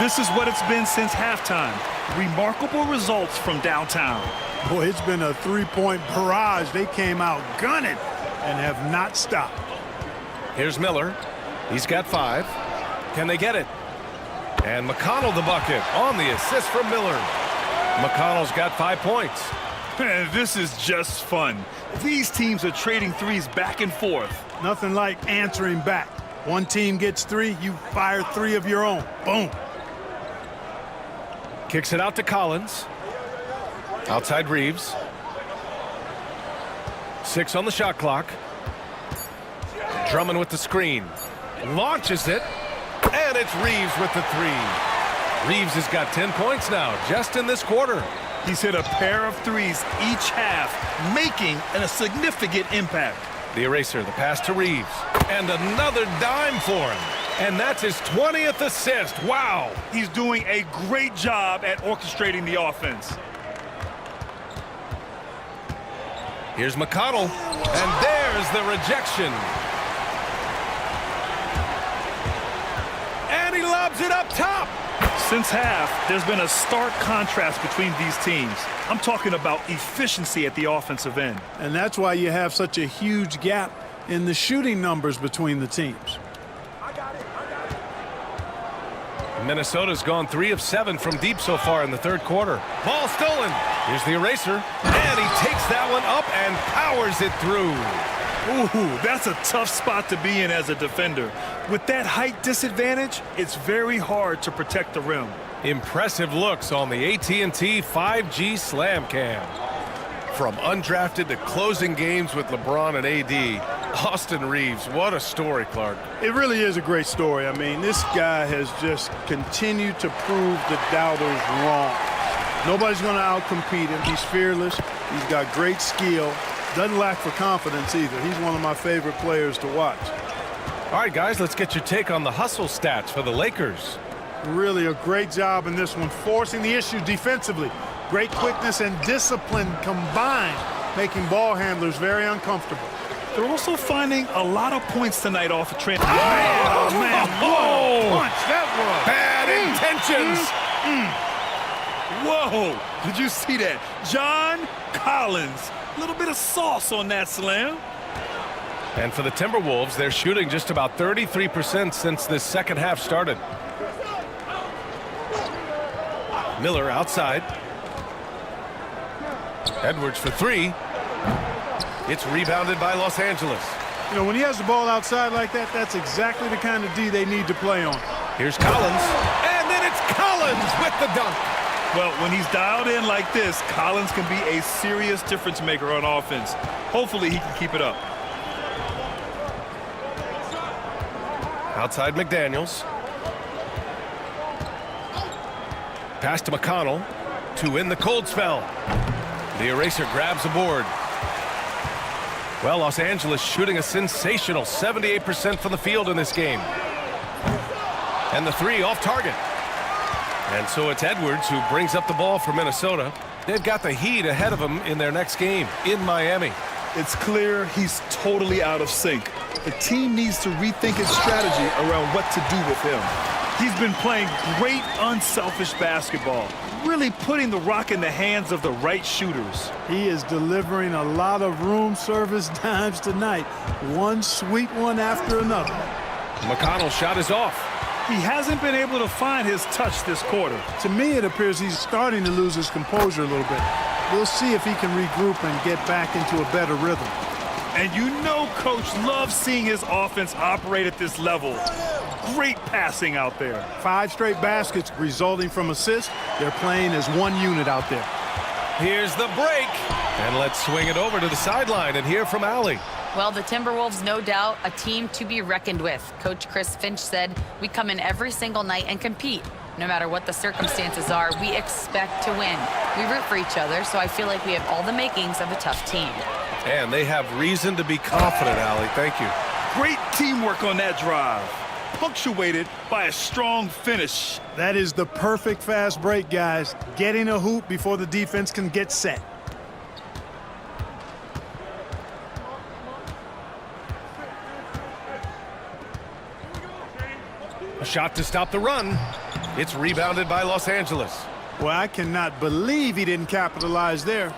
This is what it's been since halftime. Remarkable results from downtown. Boy, it's been a three-point barrage. They came out gunning and have not stopped. Here's Miller. He's got 5. Can they get it? And McConnell the bucket on the assist from Miller. McConnell's got 5 points. This is just fun. These teams are trading threes back and forth. Nothing like answering back. One team gets 3, you fire 3 of your own. Boom. Kicks it out to Collins. Outside Reeves. 6 on the shot clock. Drummond with the screen. Launches it. And it's Reeves with the 3. Reeves has got 10 points now, just in this quarter. He's hit a pair of threes each half, making a significant impact. The eraser, the pass to Reeves. And another dime for him. And that's his 20th assist. Wow. He's doing a great job at orchestrating the offense. Here's McConnell. And there's the rejection. And he lobs it up top. Since half, there's been a stark contrast between these teams. I'm talking about efficiency at the offensive end. And that's why you have such a huge gap in the shooting numbers between the teams. Minnesota's gone 3 of 7 from deep so far in the third quarter. Ball stolen. Here's the eraser. And he takes that one up and powers it through. Ooh, that's a tough spot to be in as a defender. With that height disadvantage, it's very hard to protect the rim. Impressive looks on the AT&T 5G Slam Cam. From undrafted to closing games with LeBron and AD, Austin Reeves, what a story, Clark. It really is a great story. I mean, this guy has just continued to prove the doubters wrong. Nobody's going to outcompete him. He's fearless. He's got great skill. Doesn't lack for confidence either. He's one of my favorite players to watch. All right, guys, let's get your take on the hustle stats for the Lakers. Really a great job in this one, forcing the issue defensively. Great quickness and discipline combined, making ball handlers very uncomfortable. They're also finding a lot of points tonight off of Trent. Oh, man, what a punch that was. Bad intentions. Whoa, did you see that? John Collins, a little bit of sauce on that slam. And for the Timberwolves, they're shooting just about 33% since this second half started. Miller outside. Edwards for 3. It's rebounded by Los Angeles. You know, when he has the ball outside like that, that's exactly the kind of D they need to play on. Here's Collins. And then it's Collins with the dunk. Well, when he's dialed in like this, Collins can be a serious difference maker on offense. Hopefully he can keep it up. Outside McDaniels. Pass to McConnell to win the cold spell. The eraser grabs the board. Well, Los Angeles shooting a sensational 78% from the field in this game. And the 3 off target. And so it's Edwards who brings up the ball for Minnesota. They've got the Heat ahead of them in their next game in Miami. It's clear he's totally out of sync. The team needs to rethink its strategy around what to do with him. He's been playing great, unselfish basketball, really putting the rock in the hands of the right shooters. He is delivering a lot of room service dimes tonight. One sweet one after another. McConnell's shot is off. He hasn't been able to find his touch this quarter. To me, it appears he's starting to lose his composure a little bit. We'll see if he can regroup and get back into a better rhythm. And you know Coach loves seeing his offense operate at this level. Great passing out there. 5 straight baskets resulting from assists. They're playing as one unit out there. Here's the break. And let's swing it over to the sideline and hear from Allie. Well, the Timberwolves, no doubt, a team to be reckoned with. Coach Chris Finch said, we come in every single night and compete. No matter what the circumstances are, we expect to win. We root for each other, so I feel like we have all the makings of a tough team. And they have reason to be confident, Allie. Thank you. Great teamwork on that drive, punctuated by a strong finish. That is the perfect fast break, guys. Getting a hoop before the defense can get set. A shot to stop the run. It's rebounded by Los Angeles. Well, I cannot believe he didn't capitalize there,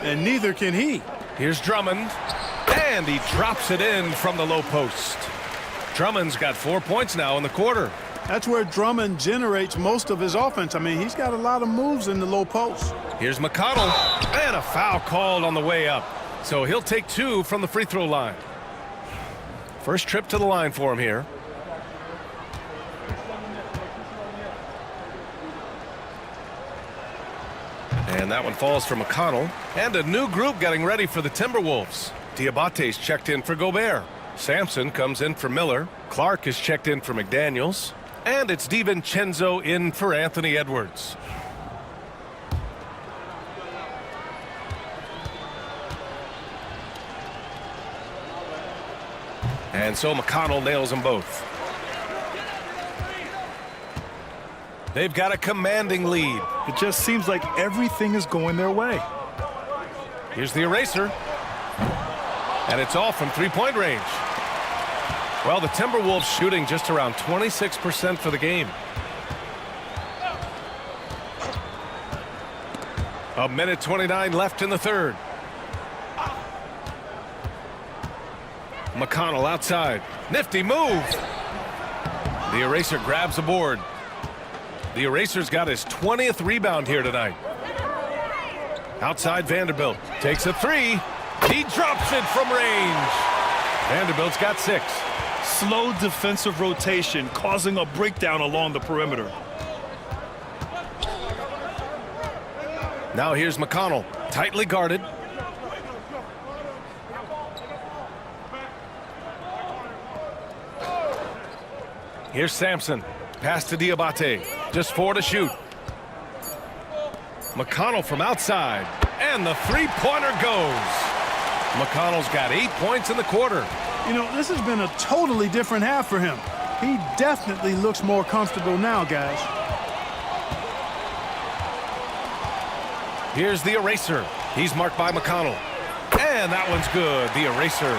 and neither can he. Here's Drummond, and he drops it in from the low post. Drummond's got 4 points now in the quarter. That's where Drummond generates most of his offense. I mean, he's got a lot of moves in the low post. Here's McConnell, and a foul called on the way up. So he'll take 2 from the free throw line. First trip to the line for him here. And that one falls for McConnell. And a new group getting ready for the Timberwolves. Diabate's checked in for Gobert. Sampson comes in for Miller. Clark is checked in for McDaniels. And it's DiVincenzo in for Anthony Edwards. And so McConnell nails them both. They've got a commanding lead. It just seems like everything is going their way. Here's the eraser. And it's off from three-point range. Well, the Timberwolves shooting just around 26% for the game. A minute 29 left in the third. McConnell outside. Nifty move. The eraser grabs a board. The eraser's got his 20th rebound here tonight. Outside Vanderbilt takes a 3. He drops it from range. Vanderbilt's got 6. Slow defensive rotation causing a breakdown along the perimeter. Now here's McConnell, tightly guarded. Here's Sampson. Pass to Diabate. Just 4 to shoot. McConnell from outside. And the three-pointer goes. McConnell's got 8 points in the quarter. You know, this has been a totally different half for him. He definitely looks more comfortable now, guys. Here's the eraser. He's marked by McConnell. And that one's good, the eraser.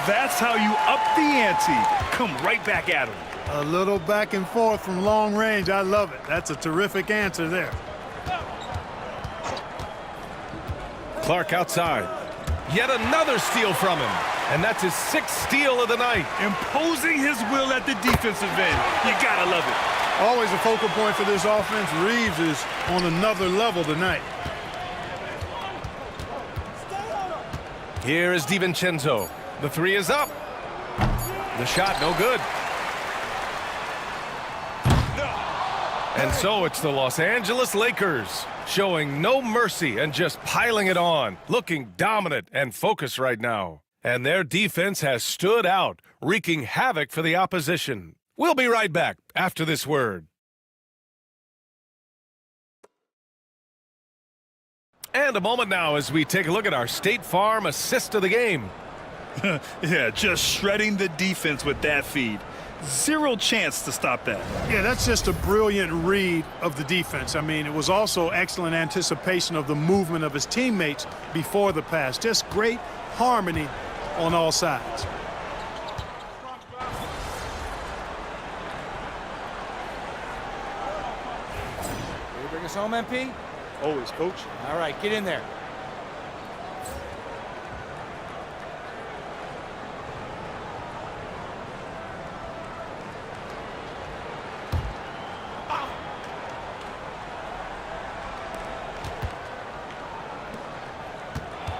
That's how you up the ante. Come right back at him. A little back and forth from long range. I love it. That's a terrific answer there. Clark outside. Yet another steal from him. And that's his 6th steal of the night. Imposing his will at the defensive end. You gotta love it. Always a focal point for this offense. Reeves is on another level tonight. Here is DiVincenzo. The 3 is up. The shot no good. And so it's the Los Angeles Lakers showing no mercy and just piling it on, looking dominant and focused right now. And their defense has stood out, wreaking havoc for the opposition. We'll be right back after this word. And a moment now as we take a look at our State Farm assist of the game. Yeah, just shredding the defense with that feed. Zero chance to stop that. Yeah, that's just a brilliant read of the defense. I mean, it was also excellent anticipation of the movement of his teammates before the pass. Just great harmony on all sides. us home, MP? Always, Coach. All right, get in there.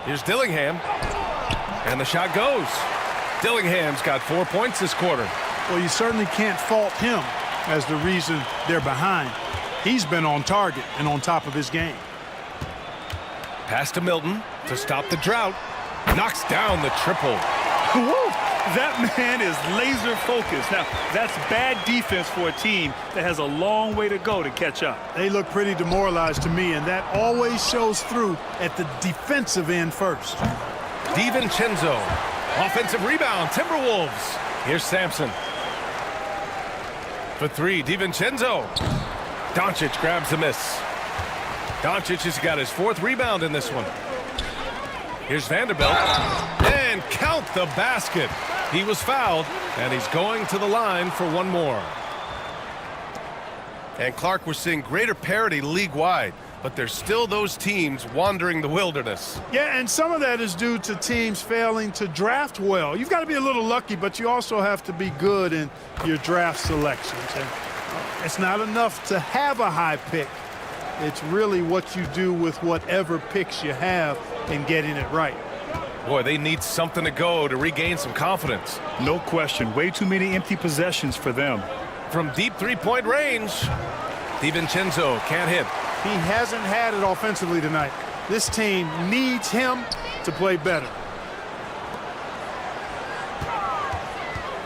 Here's Dillingham. And the shot goes. Dillingham's got 4 points this quarter. Well, you certainly can't fault him as the reason they're behind. He's been on target and on top of his game. Pass to Milton to stop the drought. Knocks down the triple. Woo! That man is laser focused. Now, that's bad defense for a team that has a long way to go to catch up. They look pretty demoralized to me, and that always shows through at the defensive end first. DiVincenzo. Offensive rebound. Timberwolves. Here's Sampson. For three, DiVincenzo. Doncic grabs the miss. Doncic has got his 4th rebound in this one. Here's Vanderbilt. And count the basket. He was fouled, and he's going to the line for one more. And Clark, we're seeing greater parity league-wide, but there's still those teams wandering the wilderness. Yeah, and some of that is due to teams failing to draft well. You've got to be a little lucky, but you also have to be good in your draft selections. And it's not enough to have a high pick. It's really what you do with whatever picks you have and getting it right. Boy, they need something to go to regain some confidence. No question. Way too many empty possessions for them. From deep three-point range, DiVincenzo can't hit. He hasn't had it offensively tonight. This team needs him to play better.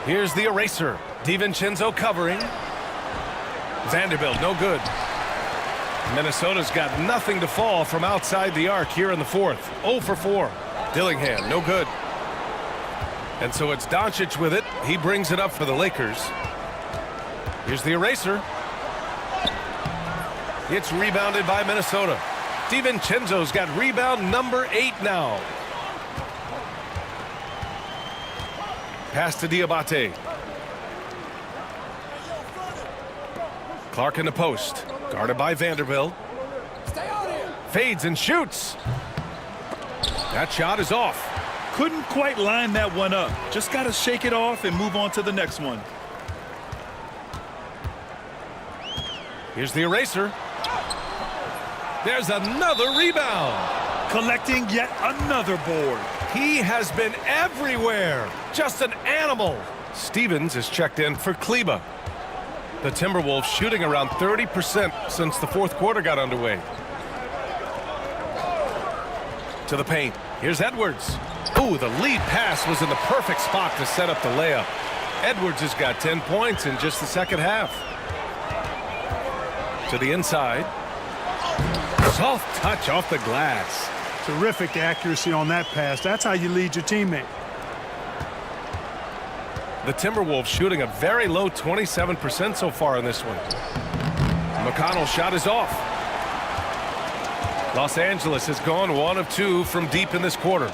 Here's the eraser. DiVincenzo covering. Vanderbilt, no good. Minnesota's got nothing to fall from outside the arc here in the 4th. 0 for 4. Dillingham, no good. And so it's Doncic with it. He brings it up for the Lakers. Here's the eraser. It's rebounded by Minnesota. DiVincenzo's got rebound number 8 now. Pass to Diabate. Clark in the post. Guarded by Vanderbilt. Fades and shoots. That shot is off. Couldn't quite line that one up. Just got to shake it off and move on to the next one. Here's the eraser. There's another rebound. Collecting yet another board. He has been everywhere. Just an animal. Stevens is checked in for Kleba. The Timberwolves shooting around 30% since the 4th quarter got underway. To the paint. Here's Edwards. Ooh, the lead pass was in the perfect spot to set up the layup. Edwards has got 10 points in just the second half. To the inside. Soft touch off the glass. Terrific accuracy on that pass. That's how you lead your teammate. The Timberwolves shooting a very low 27% so far in this one. McConnell's shot is off. Los Angeles has gone 1 of 2 from deep in this quarter.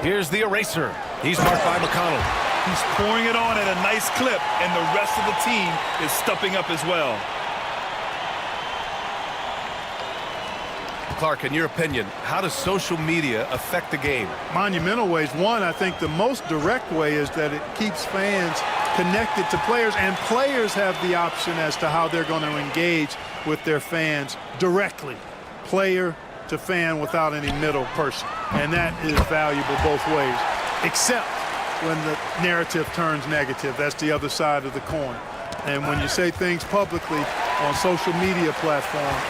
Here's the eraser. He's marked by McConnell. He's pouring it on at a nice clip, and the rest of the team is stepping up as well. Clark, in your opinion, how does social media affect the game? Monumental ways. One, I think the most direct way is that it keeps fans connected to players, and players have the option as to how they're going to engage with their fans directly, player to fan, without any middle person. And that is valuable both ways, except when the narrative turns negative. That's the other side of the coin. And when you say things publicly on social media platforms,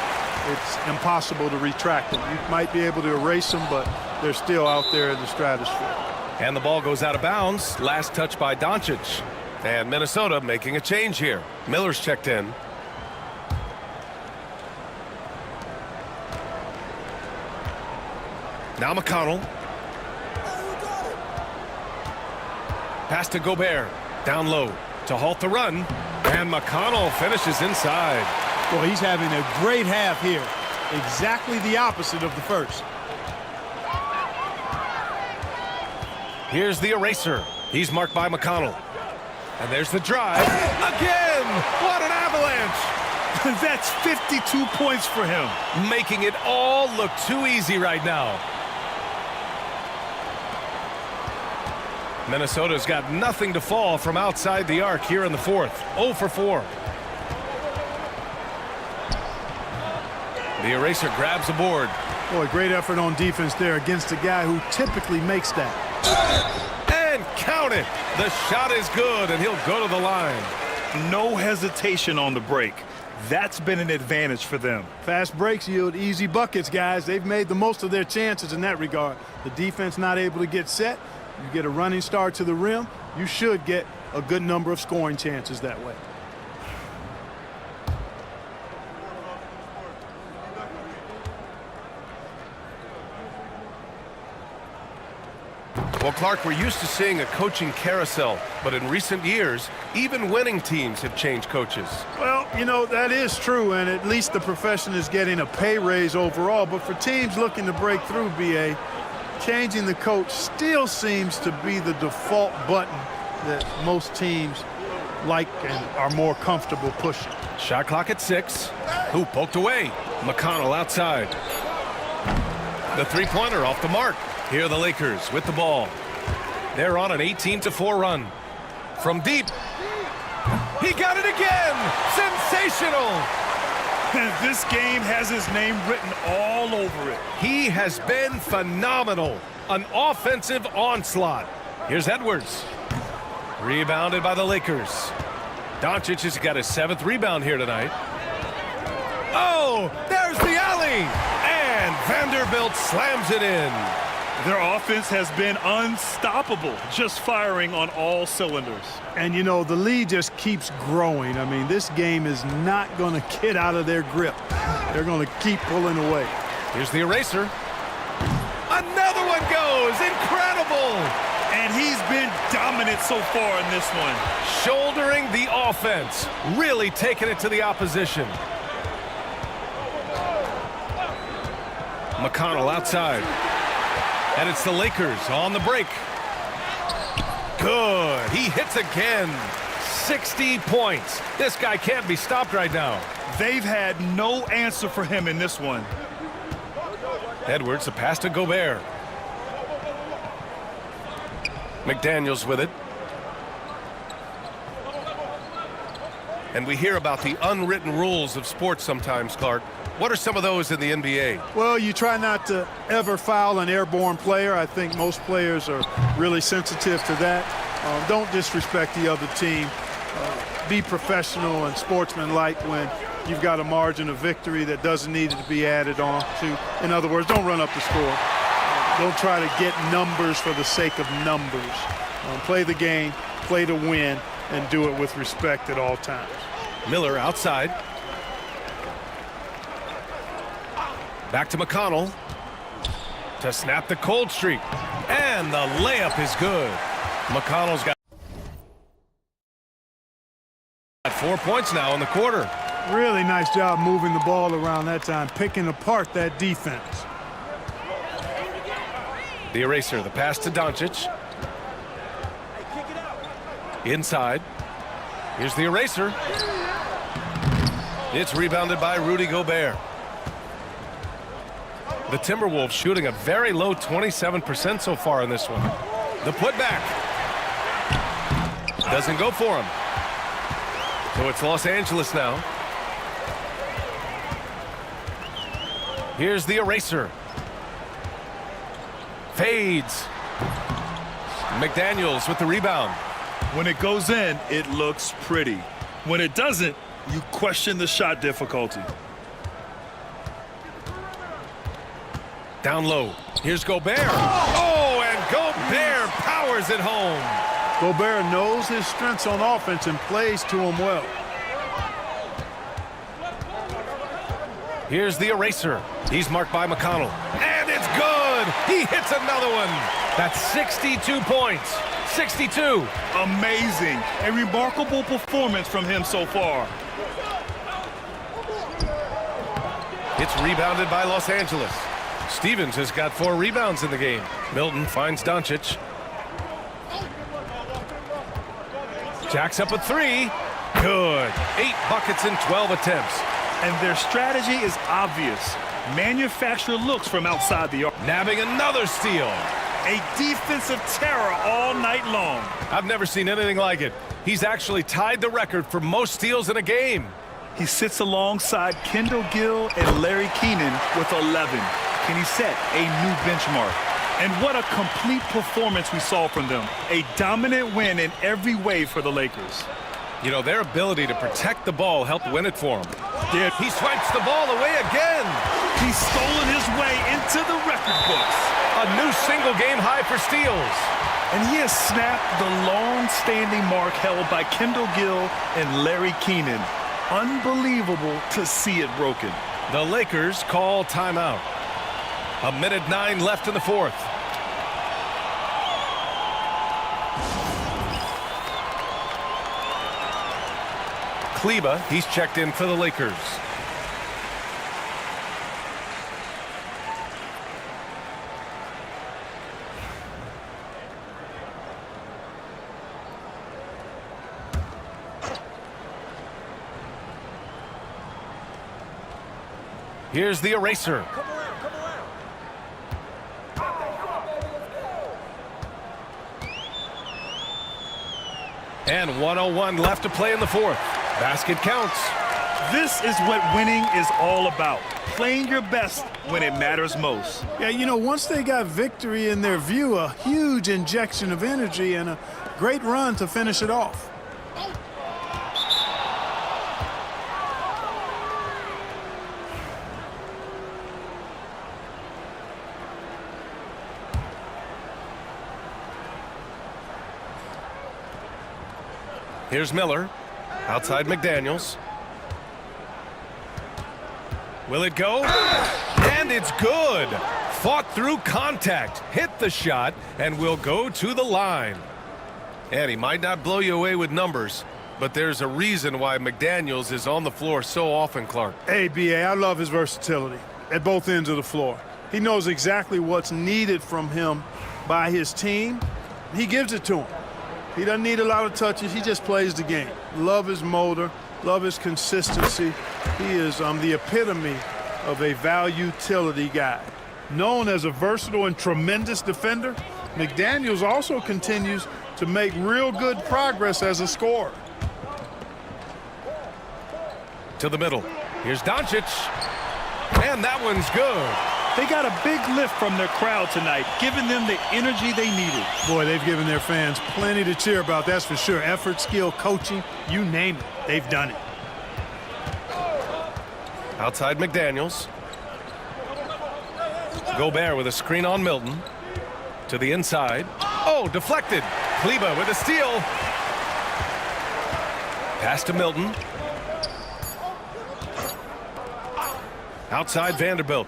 it's impossible to retract them. You might be able to erase them, but they're still out there in the stratosphere. And the ball goes out of bounds. Last touch by Doncic. And Minnesota making a change here. Miller's checked in. Now McConnell. Pass to Gobert. Down low to halt the run. And McConnell finishes inside. Well, he's having a great half here. Exactly the opposite of the first. Here's the eraser. He's marked by McConnell. And there's the drive. Again! What an avalanche! That's 52 points for him. Making it all look too easy right now. Minnesota's got nothing to fall from outside the arc here in the fourth. 0 for 4. The eraser grabs a board. Boy, great effort on defense there against a guy who typically makes that. And count it. The shot is good, and he'll go to the line. No hesitation on the break. That's been an advantage for them. Fast breaks yield easy buckets, guys. They've made the most of their chances in that regard. The defense not able to get set. You get a running start to the rim, you should get a good number of scoring chances that way. Well, Clark, we're used to seeing a coaching carousel, but in recent years, even winning teams have changed coaches. Well, you know, that is true, and at least the profession is getting a pay raise overall. But for teams looking to break through, BA, changing the coach still seems to be the default button that most teams like and are more comfortable pushing. Shot clock at 6. Who poked away? McConnell outside. The three-pointer off the mark. Here are the Lakers with the ball. They're on an 18-4 run. From deep. He got it again! Sensational! This game has his name written all over it. He has been phenomenal. An offensive onslaught. Here's Edwards. Rebounded by the Lakers. Doncic has got his 7th rebound here tonight. Oh, there's the alley! And Vanderbilt slams it in. Their offense has been unstoppable, just firing on all cylinders. And, you know, the lead just keeps growing. I mean, this game is not going to get out of their grip. They're going to keep pulling away. Here's the eraser. Another one goes. Incredible. And he's been dominant so far in this one. Shouldering the offense. Really taking it to the opposition. McConnell outside. And it's the Lakers on the break. Good. He hits again. 60 points. This guy can't be stopped right now. They've had no answer for him in this one. Edwards, a pass to Gobert. McDaniels with it. And we hear about the unwritten rules of sports sometimes, Clark. What are some of those in the NBA? Well, you try not to ever foul an airborne player. I think most players are really sensitive to that. Don't disrespect the other team. Be professional and sportsmanlike when you've got a margin of victory that doesn't need to be added on to. In other words, don't run up the score. Don't try to get numbers for the sake of numbers. Play the game, play to win, and do it with respect at all times. Miller outside. Back to McConnell to snap the cold streak. And the layup is good. McConnell's got 4 points now in the quarter. Really nice job moving the ball around that time, picking apart that defense. The eraser, the pass to Doncic. Inside. Here's the eraser. It's rebounded by Rudy Gobert. The Timberwolves shooting a very low 27% so far in this one. The putback. Doesn't go for him. So it's Los Angeles now. Here's the eraser. Fades. McDaniels with the rebound. When it goes in, it looks pretty. When it doesn't, you question the shot difficulty. Down low. Here's Gobert. Oh, and Gobert powers it home. Gobert knows his strengths on offense and plays to them well. Here's the eraser. He's marked by McConnell. And it's good. He hits another one. That's 62 points. 62. Amazing. A remarkable performance from him so far. It's rebounded by Los Angeles. Stevens has got 4 rebounds in the game. Milton finds Doncic. Jacks up a three. Good. 8 buckets in 12 attempts. And their strategy is obvious. Manufacture looks from outside the arc. Nabbing another steal. A defensive terror all night long. I've never seen anything like it. He's actually tied the record for most steals in a game. He sits alongside Kendall Gill and Larry Keenan with 11. Can he set a new benchmark? And what a complete performance we saw from them. A dominant win in every way for the Lakers. You know, their ability to protect the ball helped win it for him. He swipes the ball away again. He's stolen his way into the record books. A new single-game high for steals. And he has snapped the long-standing mark held by Kendall Gill and Larry Keenan. Unbelievable to see it broken. The Lakers call timeout. 1:09 left in the fourth. Kleba, he's checked in for the Lakers. Here's the eraser. And 1:01 left to play in the fourth. Basket counts. This is what winning is all about. Playing your best when it matters most. Yeah, you know, once they got victory in their view, a huge injection of energy and a great run to finish it off. Here's Miller. Outside McDaniels. Will it go? And it's good. Fought through contact, hit the shot, and will go to the line. And he might not blow you away with numbers, but there's a reason why McDaniels is on the floor so often, Clark. Hey, B.A., I love his versatility at both ends of the floor. He knows exactly what's needed from him by his team. He gives it to him. He doesn't need a lot of touches. He just plays the game. Love his motor. Love his consistency. He is the epitome of a value-utility guy. Known as a versatile and tremendous defender, McDaniels also continues to make real good progress as a scorer. To the middle. Here's Doncic. And that one's good. They got a big lift from their crowd tonight, giving them the energy they needed. Boy, they've given their fans plenty to cheer about, that's for sure. Effort, skill, coaching, you name it, they've done it. Outside McDaniels. Gobert with a screen on Milton. To the inside. Oh, deflected. Kleba with a steal. Pass to Milton. Outside Vanderbilt.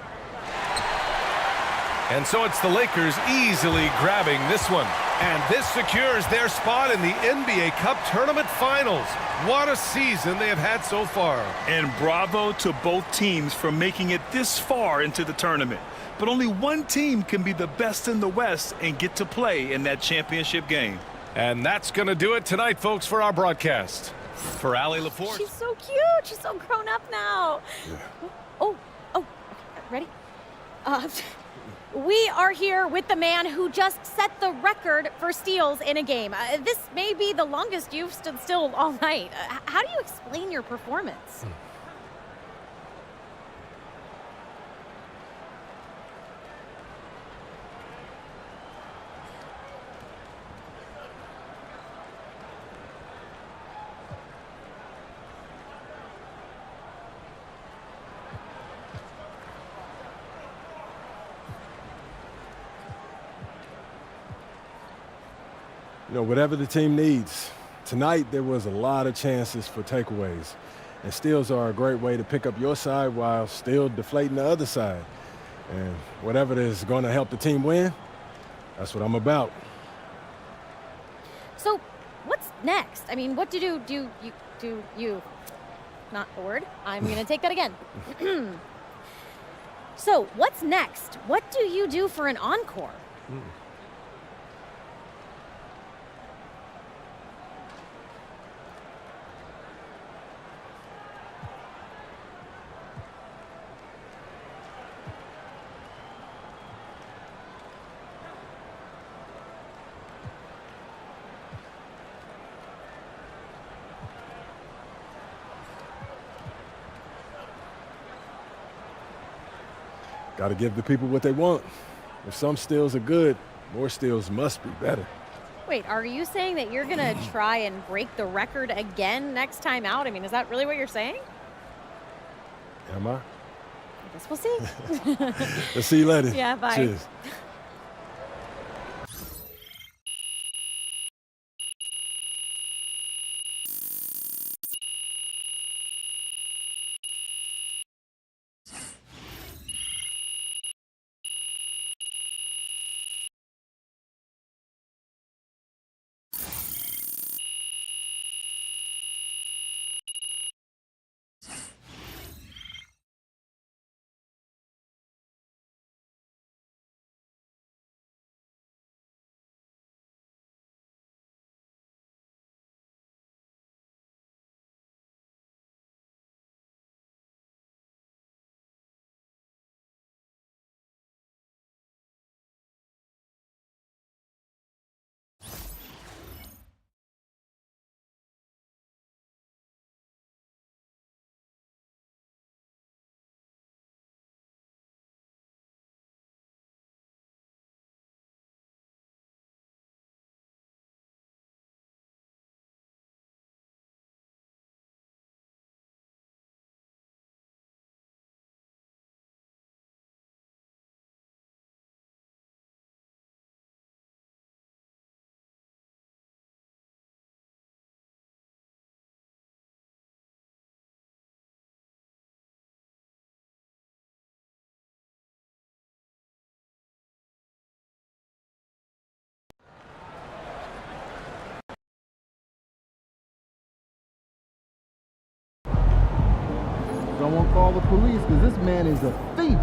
And so it's the Lakers easily grabbing this one. And this secures their spot in the NBA Cup Tournament Finals. What a season they have had so far. And bravo to both teams for making it this far into the tournament. But only one team can be the best in the West and get to play in that championship game. And that's going to do it tonight, folks, for our broadcast. For Allie LaForce. She's so cute. She's so grown up now. Yeah. Oh, okay. Ready? We are here with the man who just set the record for steals in a game. This may be the longest you've stood still all night. How do you explain your performance? You know, whatever the team needs. Tonight, there was a lot of chances for takeaways. And steals are a great way to pick up your side while still deflating the other side. And whatever is going to help the team win, that's what I'm about. So, what's next? I mean, what do you... Not a word. I'm going to take that again. So, what's next? What do you do for an encore? Got to give the people what they want. If some steals are good, more steals must be better. Wait, are you saying that you're going to try and break the record again next time out? I mean, is that really what you're saying? Am I? I guess we'll see. Let's see you later. Yeah, bye. Cheers. Someone call the police because this man is a thief.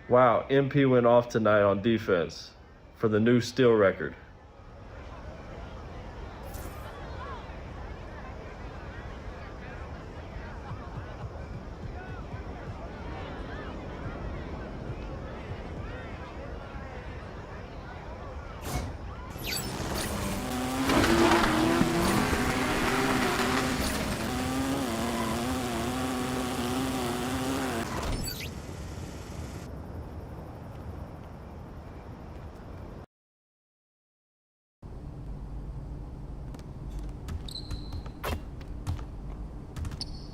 Wow, MP went off tonight on defense for the new steal record.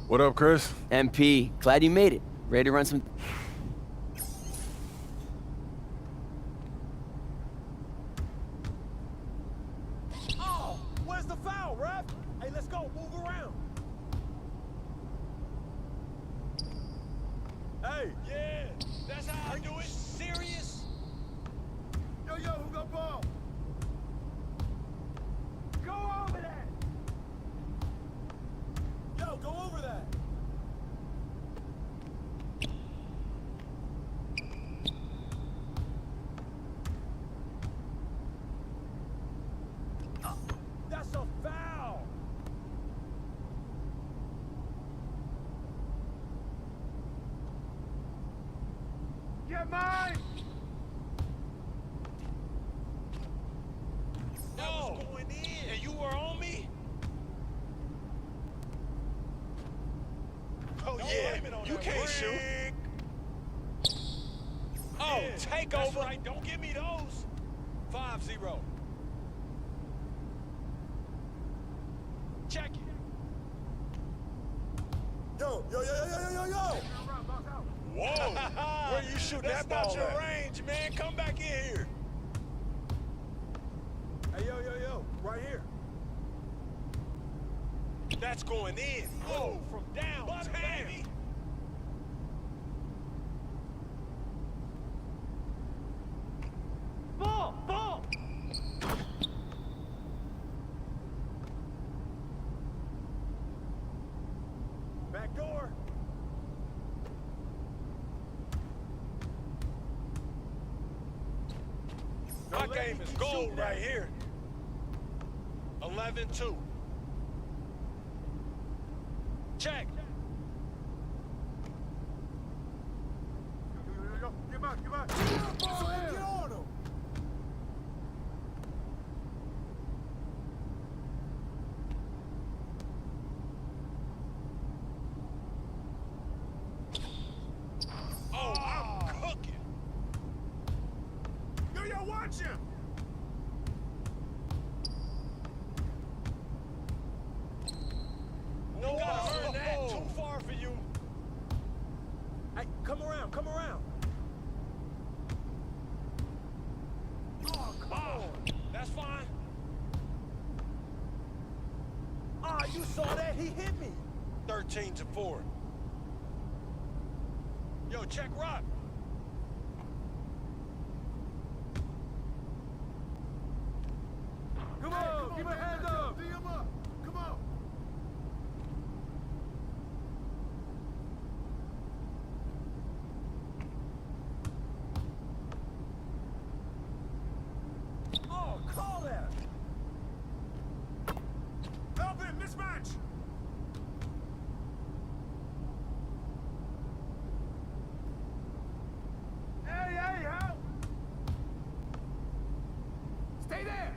What up, Chris? MP, glad you made it. Ready to run some... Oh, where's the foul, ref? Hey, let's go, move around. Hey, yeah, that's how I do it. Serious? Yo, who got ball? Go over that. Yo, go over that. That's a foul. Get mine. No. That was going in. And you You can't shoot. Oh, take over. Right. Don't give me those. 5-0. Check it. Yo. Whoa. Where you shoot that ball? That's not your range, man. Come back in here. Hey, yo. Right here. That's going in. Oh, from downtown. Baby. Ball. Back door. My game is gold right here. 11-2. Check. Yo. Get back. Get on him. Oh, I'm cooking. Yo, watch him. No, gotta earn that. Too far for you. Hey, come around. Oh, come on. That's fine. You saw that? He hit me. 13-4. Yo, check rock. Come on, keep your hands up. D him up. Come on. Oh, call that. Help him, mismatch. Hey, help. Stay there.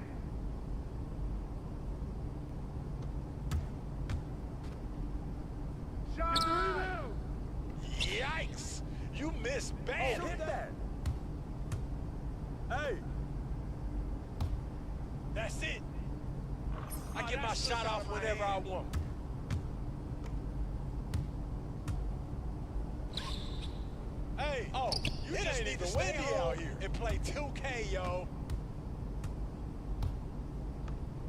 Yikes! You missed bad. Hit that. Hey. That's it. I get my shot off whenever I want. Hey, you just need to stay out here and play 2K, yo.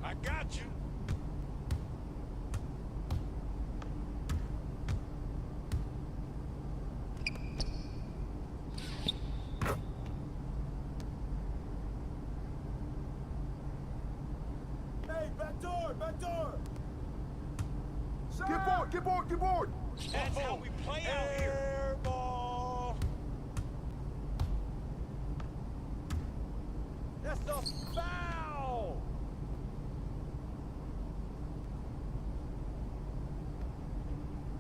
I got you. Hey, back door. Get board. That's how we play out here. Air ball. That's a foul.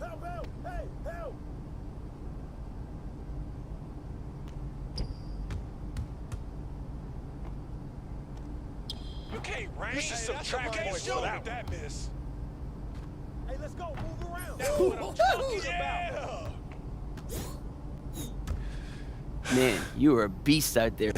Help. Hey, help. You can't range. You should subtract points for that miss. Hey, let's go. Move around. That's what I'm talking about. Man, you are a beast out there.